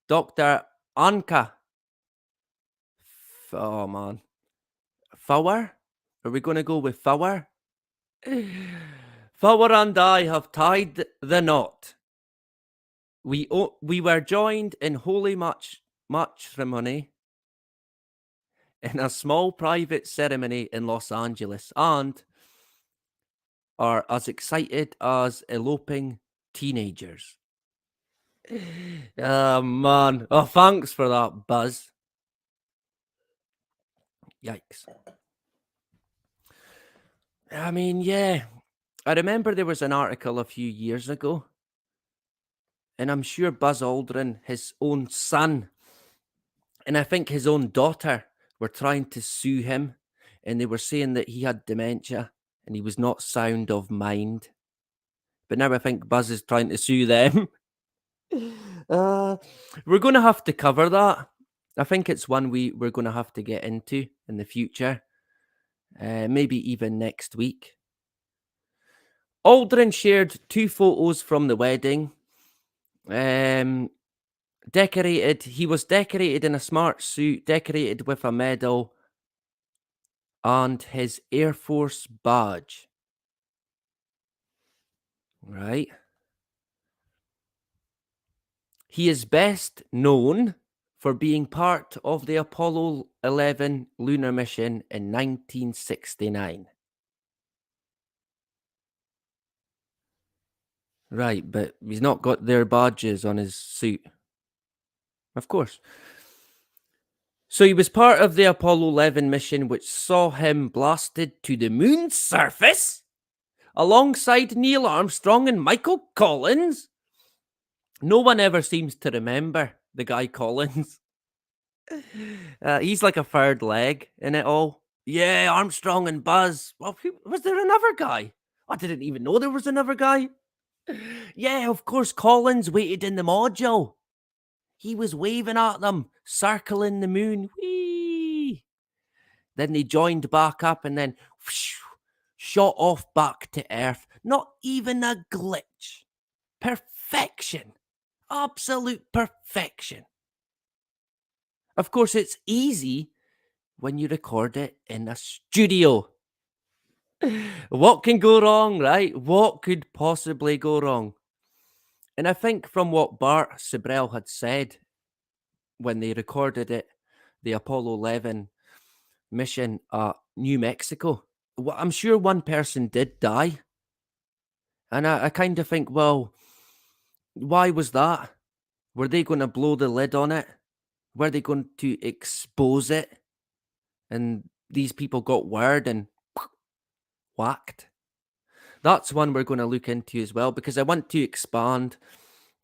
Dr. Anka. Oh man. Fowler? Are we going to go with Fowler? Fowler and I have tied the knot. We were joined in holy matrimony in a small private ceremony in Los Angeles and are as excited as eloping teenagers. Oh, man. Oh, thanks for that, Buzz. Yikes. I mean, yeah. I remember there was an article a few years ago, and I'm sure Buzz Aldrin, his own son, and I think his own daughter were trying to sue him, and they were saying that he had dementia and he was not sound of mind. But now I think Buzz is trying to sue them. We're going to have to cover that. I think it's one we're going to have to get into in the future. Maybe even next week. Aldrin shared 2 photos from the wedding. Decorated. He was decorated in a smart suit, decorated with a medal and his Air Force badge. Right. He is best known for being part of the Apollo 11 lunar mission in 1969. Right, but he's not got their badges on his suit. Of course. So he was part of the Apollo 11 mission, which saw him blasted to the moon's surface alongside Neil Armstrong and Michael Collins. No one ever seems to remember the guy Collins. He's like a third leg in it all. Yeah, Armstrong and Buzz. Well, was there another guy? I didn't even know there was another guy. Yeah, of course, Collins waited in the module. He was waving at them, circling the moon. Whee! Then they joined back up and then whoosh, shot off back to Earth. Not even a glitch. Perfection. Absolute perfection. Of course, it's easy when you record it in a studio. What can go wrong, right? What could possibly go wrong? And I think from what Bart Sibrel had said when they recorded it, the Apollo 11 mission at New Mexico, I'm sure one person did die. And I kind of think, well, why was that? Were they going to blow the lid on it? Were they going to expose it? And these people got word and whacked. That's one we're going to look into as well, because I want to expand.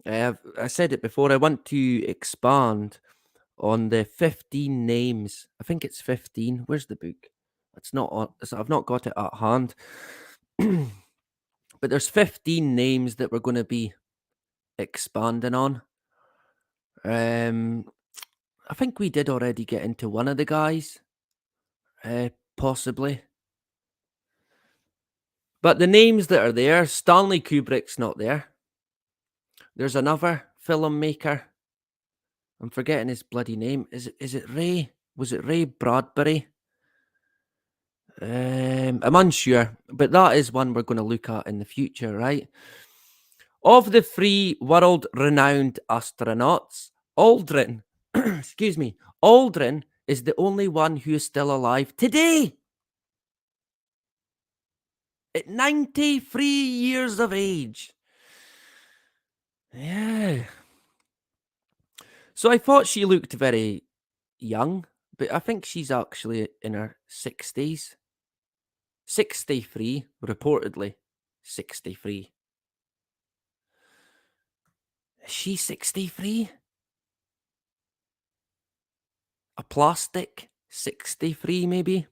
I said it before, I want to expand on the 15 names. I think it's 15. Where's the book? It's not on, I've not got it at hand. But there's 15 names that we're going to be expanding on. I think we did already get into one of the guys. Possibly. But the names that are there, Stanley Kubrick's not there. There's another filmmaker. I'm forgetting his bloody name. Is it Ray? Was it Ray Bradbury? I'm unsure, but that is one we're going to look at in the future, right? Of the 3 world-renowned astronauts, Aldrin, excuse me, Aldrin is the only one who is still alive today. At 93 years of age. Yeah. So I thought she looked very young, but I think she's actually in her 60s. 63, reportedly. 63. Is she 63? A plastic 63, maybe?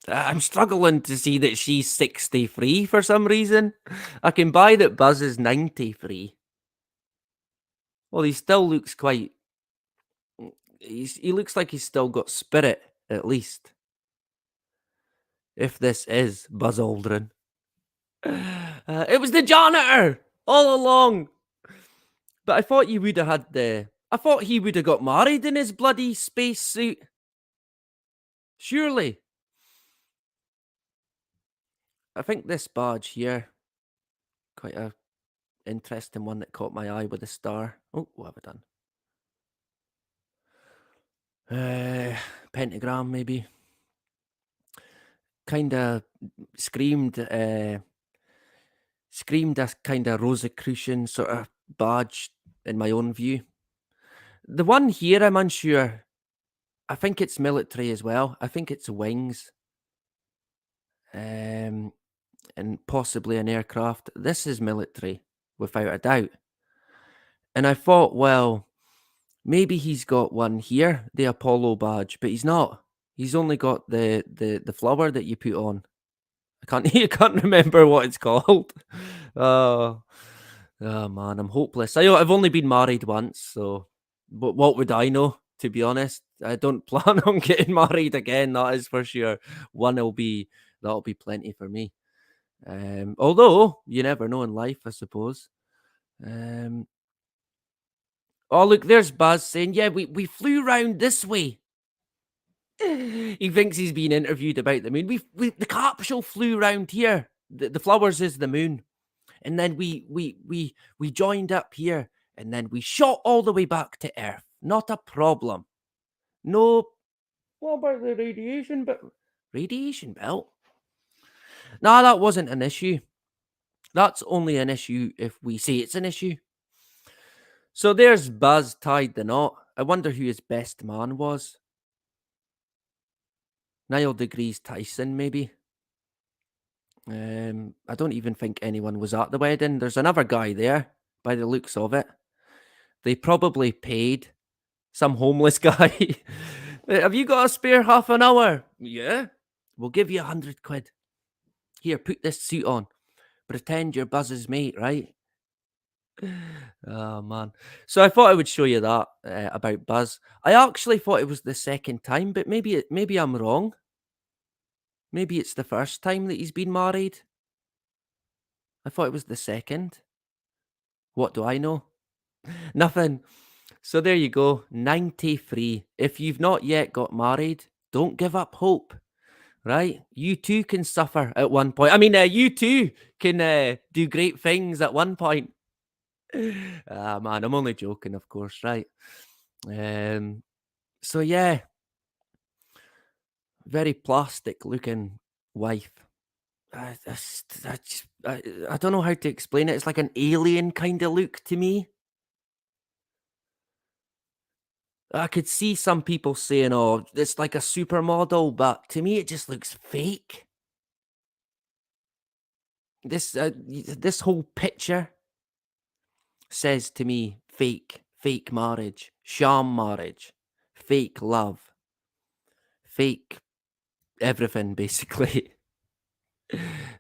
I'm struggling to see that she's 63 for some reason. I can buy that Buzz is 93. Well, he still looks quite... He looks like he's still got spirit, at least. If this is Buzz Aldrin. It was the janitor! All along! But I thought you would have had the... I thought he would have got married in his bloody spacesuit. Surely. I think this badge here, quite a interesting one that caught my eye with a star. Oh, what have I done? Pentagram, maybe. Kind of screamed a kind of Rosicrucian sort of badge in my own view. The one here, I'm unsure. I think it's military as well. I think it's wings. And possibly an aircraft. This is military, without a doubt. And I thought, well, maybe he's got one here, the Apollo badge, but he's not. He's only got the flower that you put on. I can't remember what it's called. Oh man, I'm hopeless. I've only been married once, so what would I know? To be honest, I don't plan on getting married again. That is for sure. That'll be plenty for me. Although you never know in life, I suppose. Oh look, there's Buzz saying, "Yeah, we flew round this way." He thinks he's being interviewed about the moon. The capsule flew round here. The flowers is the moon, and then we joined up here, and then we shot all the way back to Earth. Not a problem. No. What about the radiation belt? Radiation belt? Nah, that wasn't an issue. That's only an issue if we say it's an issue. So there's Buzz tied the knot. I wonder who his best man was. Neil deGrasse Tyson, maybe. I don't even think anyone was at the wedding. There's another guy there, by the looks of it. They probably paid some homeless guy. Have you got a spare half an hour? Yeah. We'll give you 100 quid. Here, put this suit on. Pretend you're Buzz's mate, right? Oh, man. So I thought I would show you that about Buzz. I actually thought it was the second time, but maybe I'm wrong. Maybe it's the first time that he's been married. I thought it was the second. What do I know? Nothing. So there you go, 93. If you've not yet got married, don't give up hope, right? You too can suffer at one point. I mean, you too can do great things at one point. Man, I'm only joking, of course, right? So yeah, very plastic looking wife. I don't know how to explain it. It's like an alien kind of look to me. I could see some people saying, "Oh, it's like a supermodel," but to me, it just looks fake. This whole picture says to me, fake marriage, sham marriage, fake love, fake everything, basically.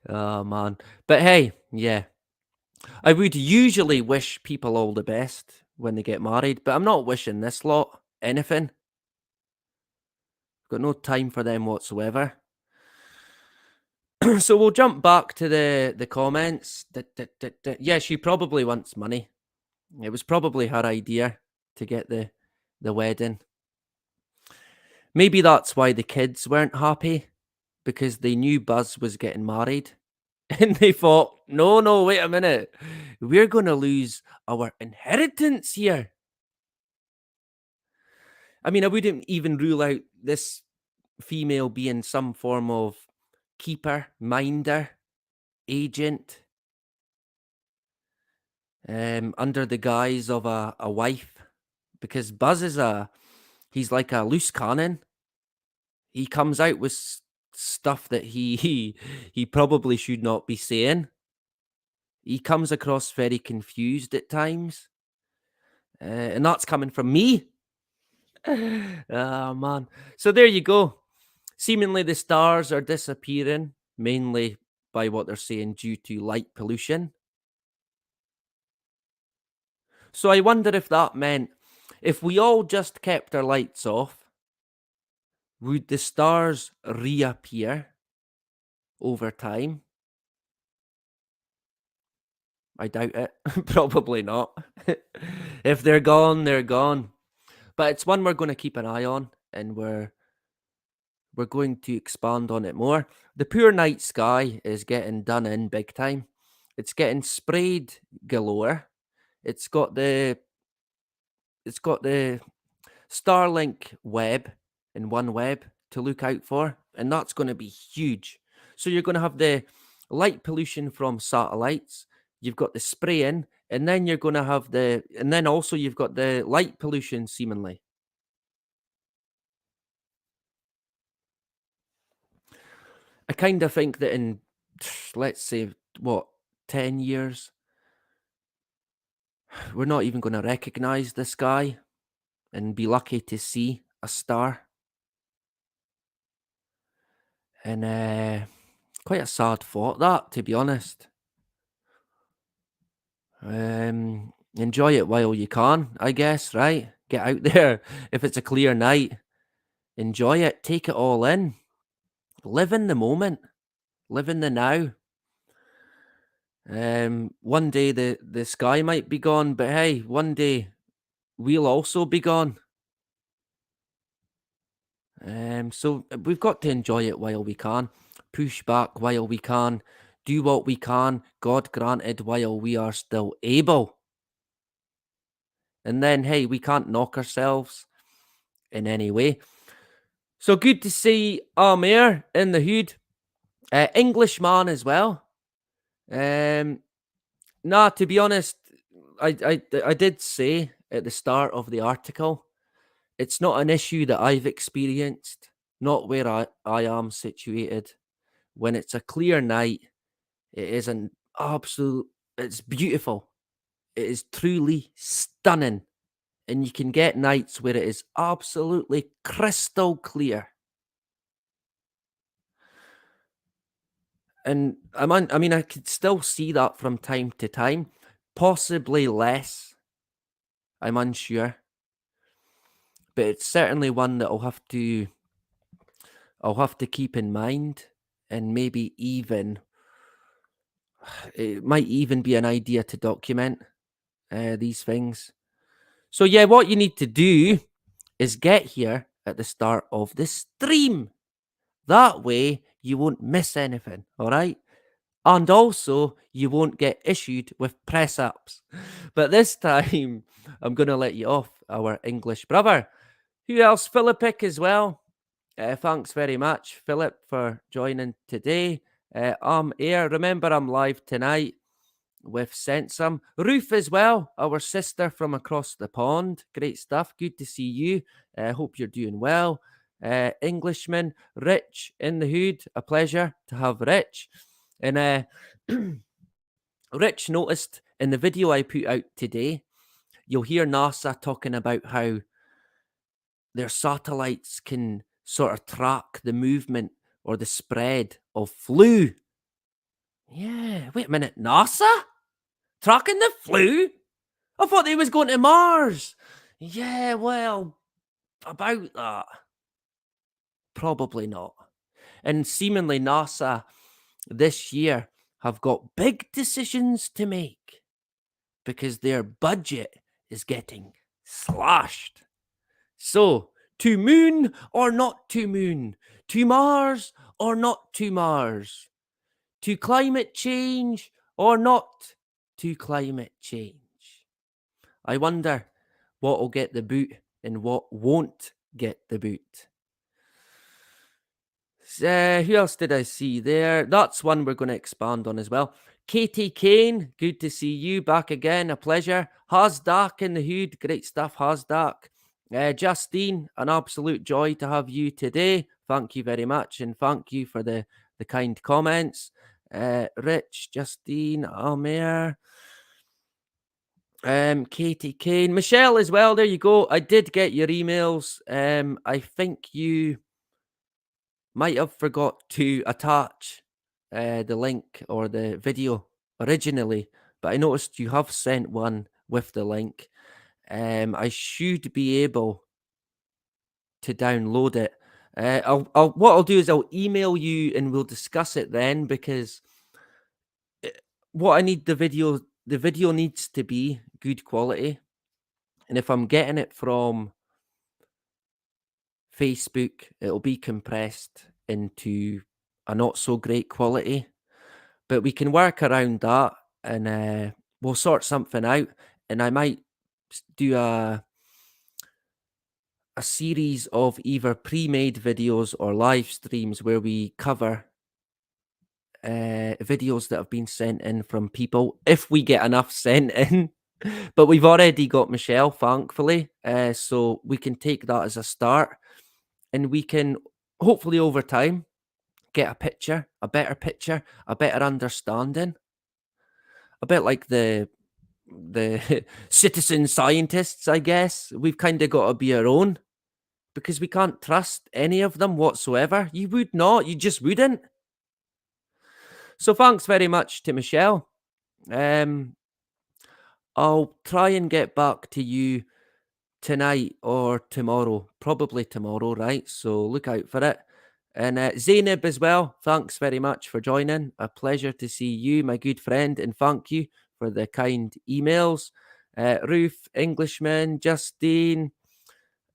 Oh man, but hey, yeah, I would usually wish people all the best when they get married, but I'm not wishing this lot anything. Got no time for them whatsoever. So we'll jump back to the comments. Yeah, she probably wants money. It was probably her idea to get the wedding. Maybe that's why the kids weren't happy, because they knew Buzz was getting married. And they thought, no, wait a minute. We're going to lose our inheritance here. I mean, I wouldn't even rule out this female being some form of keeper, minder, agent. under the guise of a wife, because Buzz is he's like a loose cannon. He comes out with stuff that he probably should not be saying. He comes across very confused at times, and that's coming from me. Oh man! So there you go. Seemingly the stars are disappearing, mainly by what they're saying due to light pollution. So I wonder if that meant if we all just kept our lights off, would the stars reappear over time? I doubt it. Probably not. If they're gone, they're gone. But it's one we're going to keep an eye on, and we're going to expand on it more. The poor night sky is getting done in big time. It's getting sprayed galore. It's got the Starlink web in OneWeb to look out for, and that's going to be huge. So you're going to have the light pollution from satellites, you've got the spraying, and then you're going to have and then also you've got the light pollution seemingly. I kind of think that in, let's say, 10 years, we're not even going to recognize the sky and be lucky to see a star. And quite a sad thought, that, to be honest. Enjoy it while you can, I guess, right? Get out there. If it's a clear night, enjoy it. Take it all in. Live in the moment. Live in the now. One day the sky might be gone, but hey, one day we'll also be gone. So we've got to enjoy it while we can. Push back while we can. Do what we can, God granted, while we are still able. And then, hey, we can't knock ourselves in any way. So good to see Amir in the hood. Englishman as well. To be honest, I did say at the start of the article, it's not an issue that I've experienced, not where I am situated. When it's a clear night, it is an absolute, it's beautiful. It is truly stunning. And you can get nights where it is absolutely crystal clear. And I could still see that from time to time, possibly less. I'm unsure. But it's certainly one that I'll have to keep in mind, and maybe even it might even be an idea to document these things. So yeah, what you need to do is get here at the start of the stream. That way you won't miss anything, all right? And also you won't get issued with press ups. But this time I'm going to let you off, our English brother. Who else? Philippic as well. Thanks very much, Philip, for joining today. I'm here. Remember, I'm live tonight with Sensum. Ruth as well, our sister from across the pond. Great stuff. Good to see you. Hope you're doing well. Englishman, Rich in the hood. A pleasure to have Rich. And Rich noticed in the video I put out today, you'll hear NASA talking about how their satellites can sort of track the movement or the spread of flu. Yeah, wait a minute, NASA? Tracking the flu? I thought they was going to Mars. Yeah, well, about that. Probably not. And seemingly NASA this year have got big decisions to make because their budget is getting slashed. So, to moon or not to moon? To Mars or not to Mars? To climate change or not to climate change? I wonder what will get the boot and what won't get the boot. Who else did I see there? That's one we're going to expand on as well. Katie Kane, good to see you back again. A pleasure. Hasdak in the hood. Great stuff, Hasdak. Justine, an absolute joy to have you today. Thank you very much, and thank you for the kind comments. Rich, Justine, Almer, Katie Kane, Michelle as well. There you go. I did get your emails. I think you might have forgot to attach the link or the video originally, but I noticed you have sent one with the link. I should be able to download it. What I'll do is I'll email you and we'll discuss it then, because what I need the video needs to be good quality, and if I'm getting it from Facebook, it'll be compressed into a not so great quality, but we can work around that, and we'll sort something out. And I might do a series of either pre-made videos or live streams where we cover videos that have been sent in from people, if we get enough sent in. But we've already got Michelle, thankfully, so we can take that as a start, and we can hopefully over time get a better picture, a better understanding, a bit like the citizen scientists, I guess. We've kind of got to be our own, because we can't trust any of them whatsoever. You would not, you just wouldn't. So thanks very much to Michelle. I'll try and get back to you tonight or tomorrow, probably tomorrow, right? So look out for it. And Zainab as well, thanks very much for joining. A pleasure to see you, my good friend, and thank you for the kind emails. Ruth, Englishman, Justine,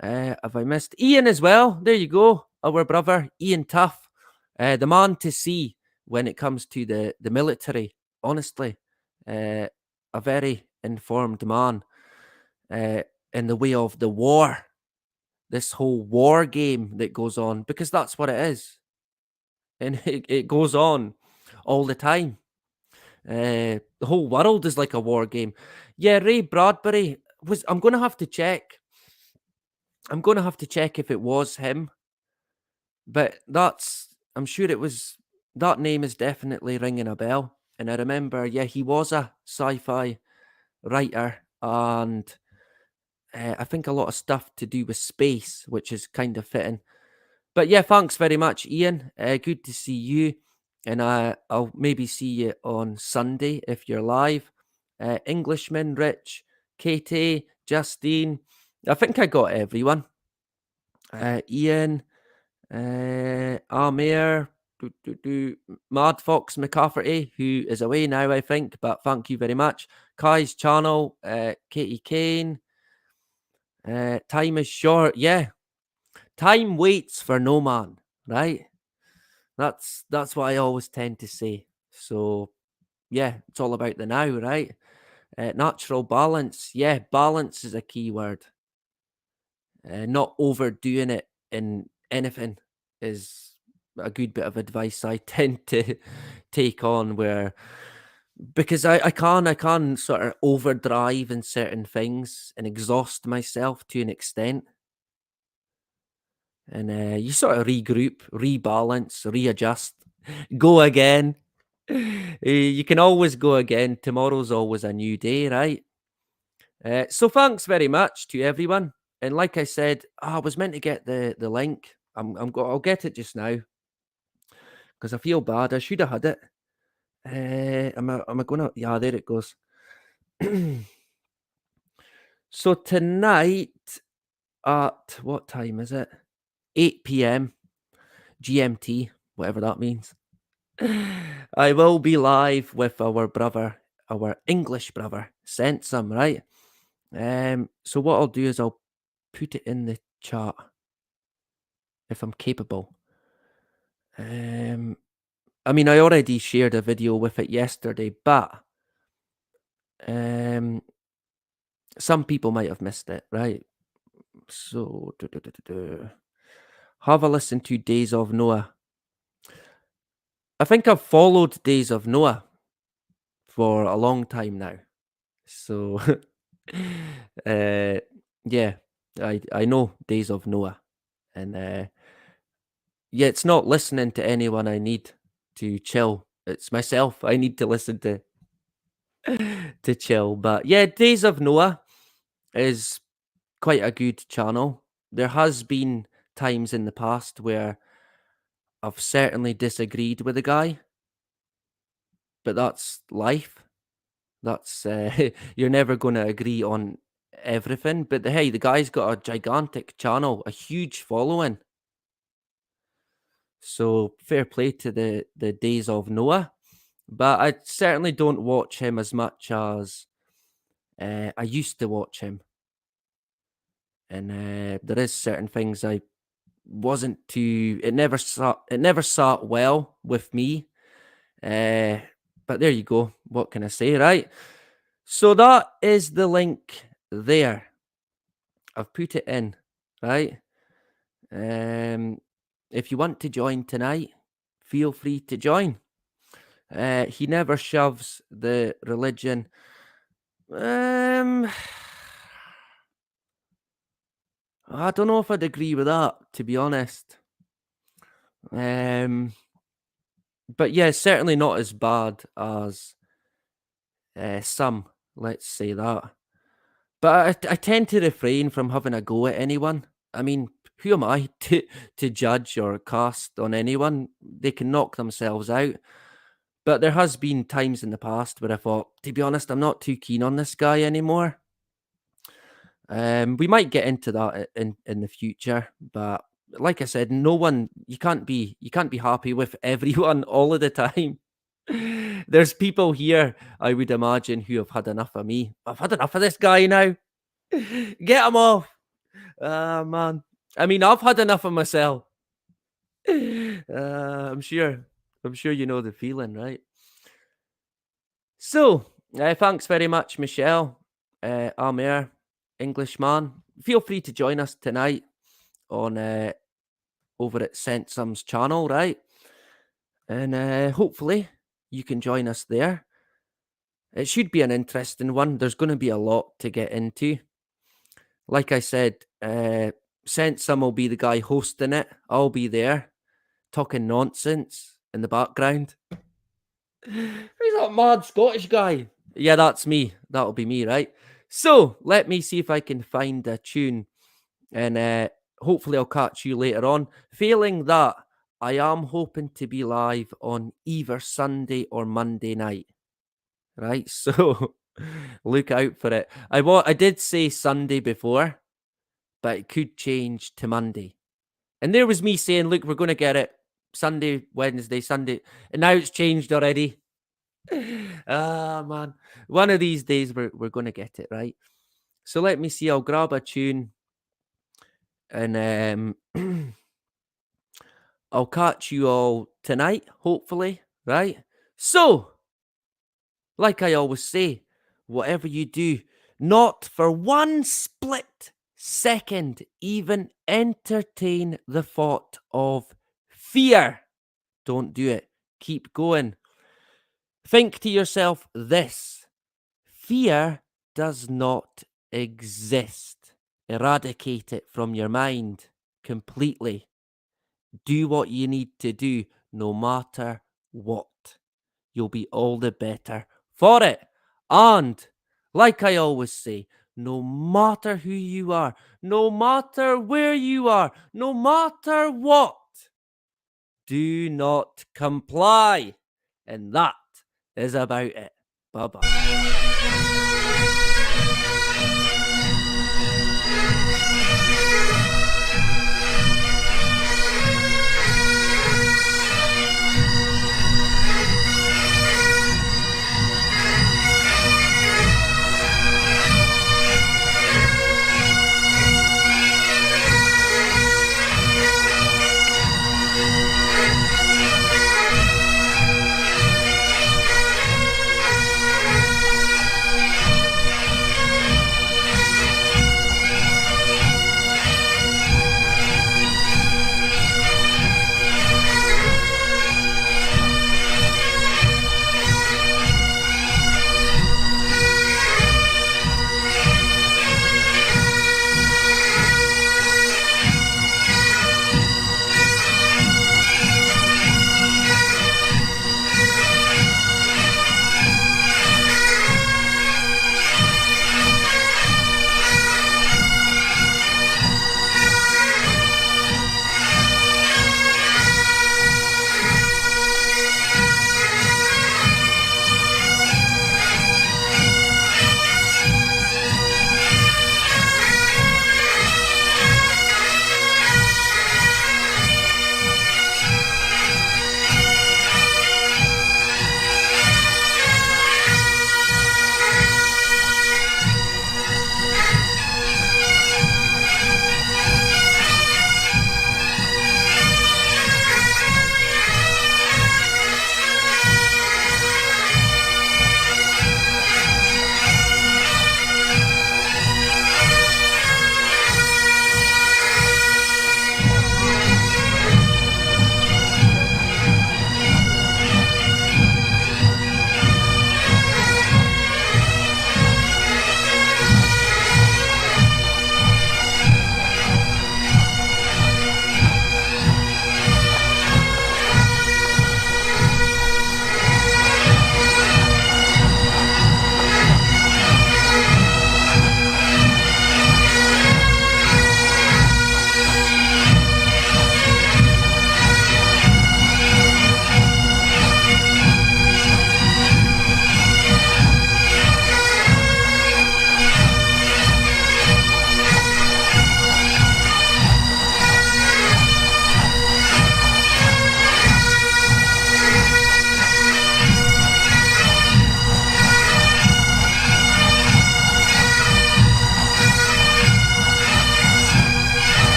have I missed Ian as well? There you go, our brother, Ian Tuff, the man to see when it comes to the military, honestly. A very informed man in the way of the war, this whole war game that goes on, because that's what it is. And it goes on all the time. The whole world is like a war game. Yeah, Ray Bradbury I'm going to have to check. I'm going to have to check if it was him. But I'm sure it was, that name is definitely ringing a bell. And I remember, yeah, he was a sci-fi writer, and I think a lot of stuff to do with space, which is kind of fitting. But yeah, thanks very much, Ian. Good to see you. And I'll maybe see you on Sunday if you're live. Englishman, Rich, Katie, Justine. I think I got everyone. Ian, Amir, Mad Fox McCafferty, who is away now, I think, but thank you very much. Kai's channel, Katie Kane. Time is short. Yeah, time waits for no man, right? That's what I always tend to say. So yeah, it's all about the now, right? Natural balance. Yeah, balance is a key word. Not overdoing it in anything is a good bit of advice I tend to take on, because I can sort of overdrive in certain things and exhaust myself to an extent. And you sort of regroup, rebalance, readjust, go again. You can always go again. Tomorrow's always a new day, right? So thanks very much to everyone. And like I said, I was meant to get the link. I'll get it just now, because I feel bad. I should have had it. Am I gonna? Yeah, there it goes. So tonight at what time is it? 8 p.m. GMT, whatever that means. I will be live with our brother, our English brother, sent some, right? So what I'll do is I'll put it in the chat if I'm capable. I mean, I already shared a video with it yesterday, but some people might have missed it, right? So have a listen to Days of Noah. I think I've followed Days of Noah. for a long time now. So, yeah, I know Days of Noah, and yeah, it's not listening to anyone I need to chill. It's myself I need to listen to chill. But yeah, Days of Noah is quite a good channel. There has been times in the past where I've certainly disagreed with the guy, but that's life. That's you're never going to agree on everything. But hey, the guy's got a gigantic channel, a huge following. So fair play to the Days of Noah. But I certainly don't watch him as much as I used to watch him. And there is certain things I wasn't too. It never sat well with me. But there you go. What can I say, right? So that is the link there. I've put it in, right? If you want to join tonight, feel free to join. He never shoves the religion. I don't know if I'd agree with that, to be honest. But yeah, certainly not as bad as some, let's say that. But I tend to refrain from having a go at anyone. I mean, who am I to judge or cast on anyone? They can knock themselves out. But there has been times in the past where I thought, to be honest, I'm not too keen on this guy anymore. We might get into that in the future, but like I said, you can't be happy with everyone all of the time. There's people here, I would imagine, who have had enough of me. I've had enough of this guy now. Get him off. Man. I mean, I've had enough of myself. I'm sure you know the feeling, right? So, thanks very much, Michelle. Amir, Englishman. Feel free to join us tonight on over at Sensum's channel, right? And hopefully you can join us there. It should be an interesting one. There's going to be a lot to get into. Like I said, Sensum will be the guy hosting it. I'll be there talking nonsense in the background. Who's that mad Scottish guy? Yeah, that's me. That'll be me, right? So let me see if I can find a tune, and hopefully I'll catch you later on. Failing that, I am hoping to be live on either Sunday or Monday night, right? So look out for it. I did say Sunday before, but it could change to Monday. And there was me saying, look, we're going to get it Sunday, Wednesday, Sunday. And now it's changed already. Man. One of these days we're going to get it, right? So let me see. I'll grab a tune and I'll catch you all tonight, hopefully, right? So, like I always say, whatever you do, not for one split second even entertain the thought of fear. Don't do it. Keep going. Think to yourself this: fear does not exist. Eradicate it from your mind completely. Do what you need to do, no matter what. You'll be all the better for it. And, like I always say, no matter who you are, no matter where you are, no matter what, do not comply. And that is about it. Bye-bye.